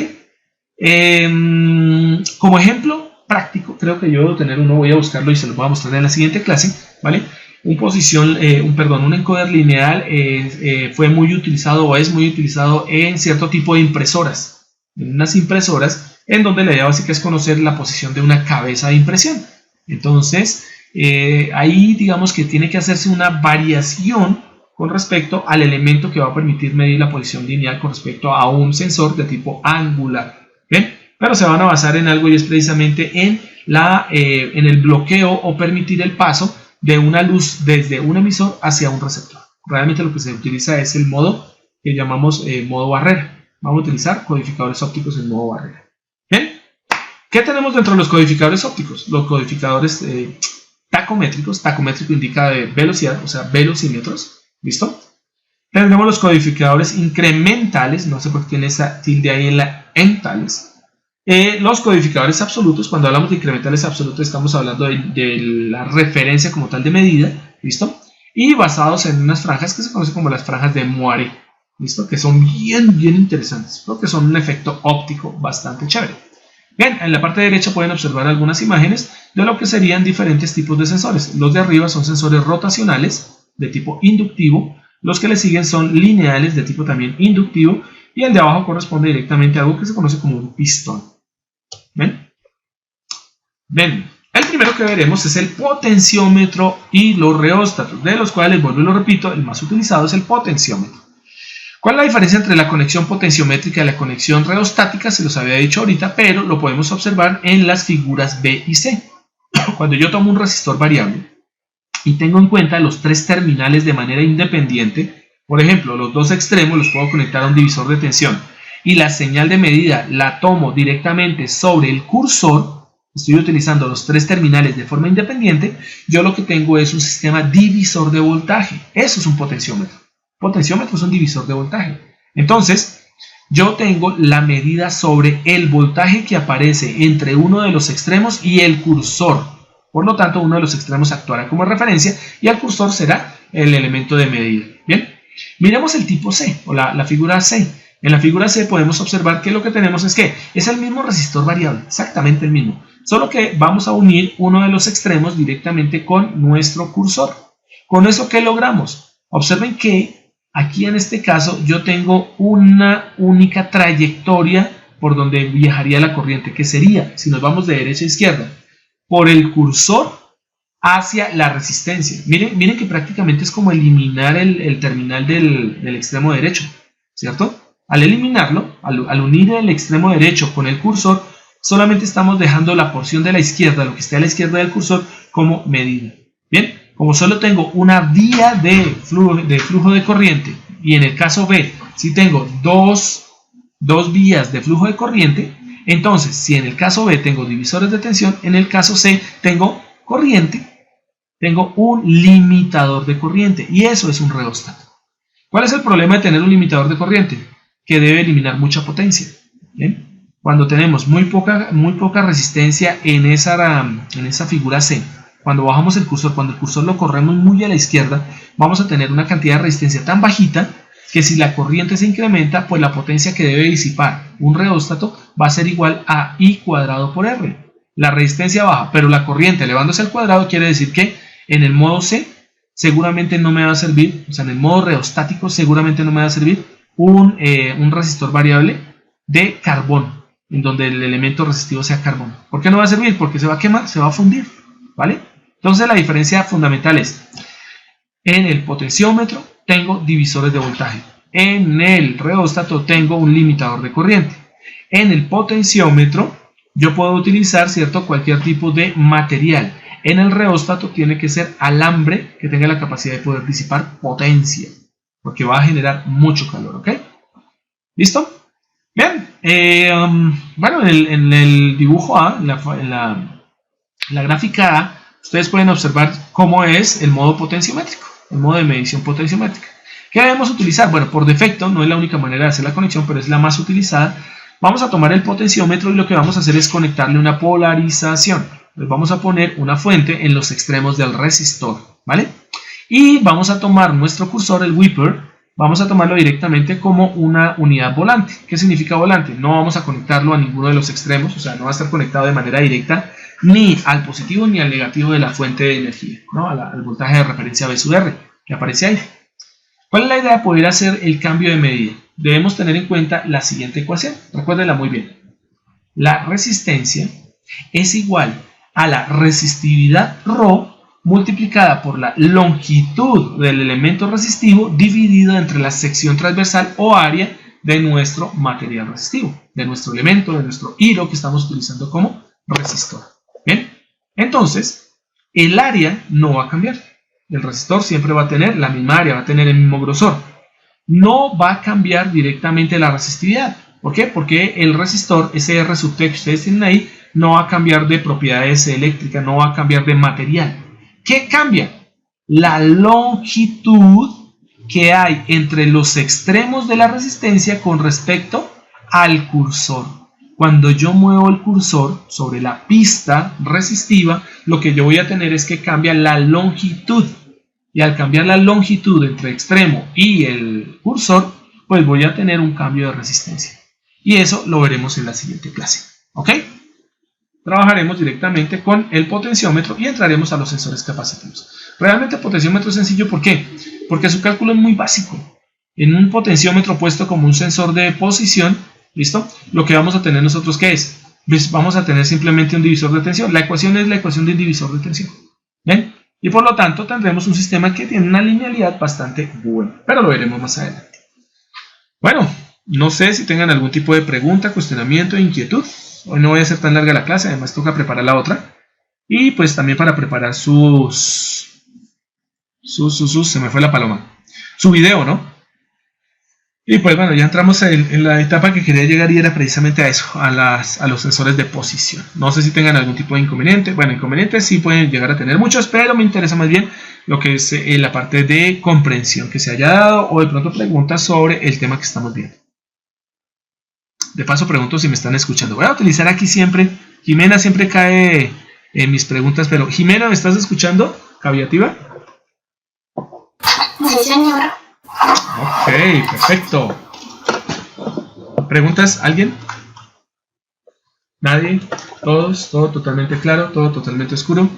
Como ejemplo práctico, creo que yo debo tener uno, voy a buscarlo y se lo voy a mostrar en la siguiente clase, ¿vale? Un encoder lineal fue muy utilizado o es muy utilizado en cierto tipo de impresoras, en unas impresoras en donde la idea básica es conocer la posición de una cabeza de impresión. Entonces, ahí digamos que tiene que hacerse una variación con respecto al elemento que va a permitir medir la posición lineal con respecto a un sensor de tipo angular. ¿Bien? Pero se van a basar en algo y es precisamente en el bloqueo o permitir el paso de una luz desde un emisor hacia un receptor. Realmente lo que se utiliza es el modo que llamamos modo barrera. Vamos a utilizar codificadores ópticos en modo barrera. ¿Bien? ¿Qué tenemos dentro de los codificadores ópticos? Los codificadores tacométricos. Tacométrico indica de velocidad, o sea, velocímetros. ¿Listo? Tendremos los codificadores incrementales, no sé por qué tiene esa tilde ahí en la entales. Los codificadores absolutos, cuando hablamos de incrementales absolutos estamos hablando de la referencia como tal de medida, ¿listo? Y basados en unas franjas que se conocen como las franjas de Moiré, ¿listo? Que son bien interesantes, porque son un efecto óptico bastante chévere. Bien, en la parte derecha pueden observar algunas imágenes de lo que serían diferentes tipos de sensores. Los de arriba son sensores rotacionales de tipo inductivo, los que le siguen son lineales de tipo también inductivo y el de abajo corresponde directamente a algo que se conoce como un pistón. ¿Ven? Ven, el primero que veremos es el potenciómetro y los reóstatos, de los cuales, vuelvo y lo repito, el más utilizado es el potenciómetro. ¿Cuál es la diferencia entre la conexión potenciométrica y la conexión reostática? Se los había dicho ahorita, pero lo podemos observar en las figuras B y C. Cuando yo tomo un resistor variable y tengo en cuenta los tres terminales de manera independiente, por ejemplo, los dos extremos los puedo conectar a un divisor de tensión y la señal de medida la tomo directamente sobre el cursor, estoy utilizando los tres terminales de forma independiente, yo lo que tengo es un sistema divisor de voltaje. Eso es un potenciómetro. Potenciómetro es un divisor de voltaje. Entonces, yo tengo la medida sobre el voltaje que aparece entre uno de los extremos y el cursor. Por lo tanto, uno de los extremos actuará como referencia y el cursor será el elemento de medida. Bien, miremos el tipo C o la figura C. En la figura C podemos observar que lo que tenemos es que es el mismo resistor variable, exactamente el mismo. Solo que vamos a unir uno de los extremos directamente con nuestro cursor. ¿Con eso qué logramos? Observen que aquí en este caso yo tengo una única trayectoria por donde viajaría la corriente, que sería, si nos vamos de derecha a izquierda, por el cursor hacia la resistencia. Miren que prácticamente es como eliminar el terminal del extremo derecho, ¿cierto? Al eliminarlo, al unir el extremo derecho con el cursor, solamente estamos dejando la porción de la izquierda, lo que esté a la izquierda del cursor, como medida. Bien, como solo tengo una vía de flujo de corriente, y en el caso B, si tengo dos vías de flujo de corriente, entonces, si en el caso B tengo divisores de tensión, en el caso C tengo corriente, tengo un limitador de corriente, y eso es un reóstato. ¿Cuál es el problema de tener un limitador de corriente? Que debe eliminar mucha potencia. ¿Bien? Cuando tenemos muy poca resistencia en esa figura C, cuando bajamos el cursor, cuando el cursor lo corremos muy a la izquierda, vamos a tener una cantidad de resistencia tan bajita que si la corriente se incrementa, pues la potencia que debe disipar un reóstato va a ser igual a I cuadrado por R. La resistencia baja, pero la corriente elevándose al cuadrado quiere decir que en el modo C seguramente no me va a servir, o sea, en el modo reostático seguramente no me va a servir un resistor variable de carbón, en donde el elemento resistivo sea carbón. ¿Por qué no va a servir? Porque se va a quemar, se va a fundir, ¿vale? Entonces la diferencia fundamental es, en el potenciómetro tengo divisores de voltaje, en el reóstato tengo un limitador de corriente, en el potenciómetro yo puedo utilizar, ¿cierto?, cualquier tipo de material. En el reóstato tiene que ser alambre que tenga la capacidad de poder disipar potencia, porque va a generar mucho calor, ¿ok? ¿Listo? Bien, bueno, en el dibujo A, en la gráfica A, ustedes pueden observar cómo es el modo potenciométrico, el modo de medición potenciométrica. ¿Qué debemos utilizar? Bueno, por defecto, no es la única manera de hacer la conexión, pero es la más utilizada. Vamos a tomar el potenciómetro y lo que vamos a hacer es conectarle una polarización. Les vamos a poner una fuente en los extremos del resistor, ¿vale? Y vamos a tomar nuestro cursor, el Whipper, vamos a tomarlo directamente como una unidad volante. ¿Qué significa volante? No vamos a conectarlo a ninguno de los extremos, o sea, no va a estar conectado de manera directa ni al positivo ni al negativo de la fuente de energía, ¿no? Al voltaje de referencia V sub R que aparece ahí. ¿Cuál es la idea de poder hacer el cambio de medida? Debemos tener en cuenta la siguiente ecuación, recuérdenla muy bien. La resistencia es igual a la resistividad ρ multiplicada por la longitud del elemento resistivo dividido entre la sección transversal o área de nuestro material resistivo, de nuestro elemento, de nuestro hilo que estamos utilizando como resistor. Bien, entonces el área no va a cambiar. El resistor siempre va a tener la misma área, va a tener el mismo grosor. No va a cambiar directamente la resistividad. ¿Por qué? Porque el resistor, ese R sub T que ustedes tienen ahí, no va a cambiar de propiedades eléctricas, no va a cambiar de material. ¿Qué cambia? La longitud que hay entre los extremos de la resistencia con respecto al cursor. Cuando yo muevo el cursor sobre la pista resistiva, lo que yo voy a tener es que cambia la longitud. Y al cambiar la longitud entre extremo y el cursor, pues voy a tener un cambio de resistencia. Y eso lo veremos en la siguiente clase. ¿Ok? Trabajaremos directamente con el potenciómetro y entraremos a los sensores capacitivos. Realmente el potenciómetro es sencillo, ¿por qué? Porque su cálculo es muy básico. En un potenciómetro puesto como un sensor de posición, ¿listo? Lo que vamos a tener nosotros, ¿qué es? Pues vamos a tener simplemente un divisor de tensión. La ecuación es la ecuación del divisor de tensión. ¿Ven? Y por lo tanto tendremos un sistema que tiene una linealidad bastante buena. Pero lo veremos más adelante. Bueno, no sé si tengan algún tipo de pregunta, cuestionamiento, inquietud. Hoy no voy a hacer tan larga la clase, además toca preparar la otra. Y pues también para preparar se me fue la paloma. Su video, ¿no? Y pues bueno, ya entramos en la etapa que quería llegar y era precisamente a eso, a los sensores de posición. No sé si tengan algún tipo de inconveniente. Bueno, inconvenientes sí pueden llegar a tener muchos, pero me interesa más bien lo que es la parte de comprensión que se haya dado o de pronto preguntas sobre el tema que estamos viendo. De paso pregunto si me están escuchando. Voy a utilizar aquí siempre, Jimena siempre cae en mis preguntas, pero Jimena, ¿me estás escuchando? ¿Caviativa? Sí, señora. Ok, perfecto. ¿Preguntas? ¿Alguien? ¿Nadie? ¿Todos? ¿Todo totalmente claro? ¿Todo totalmente oscuro?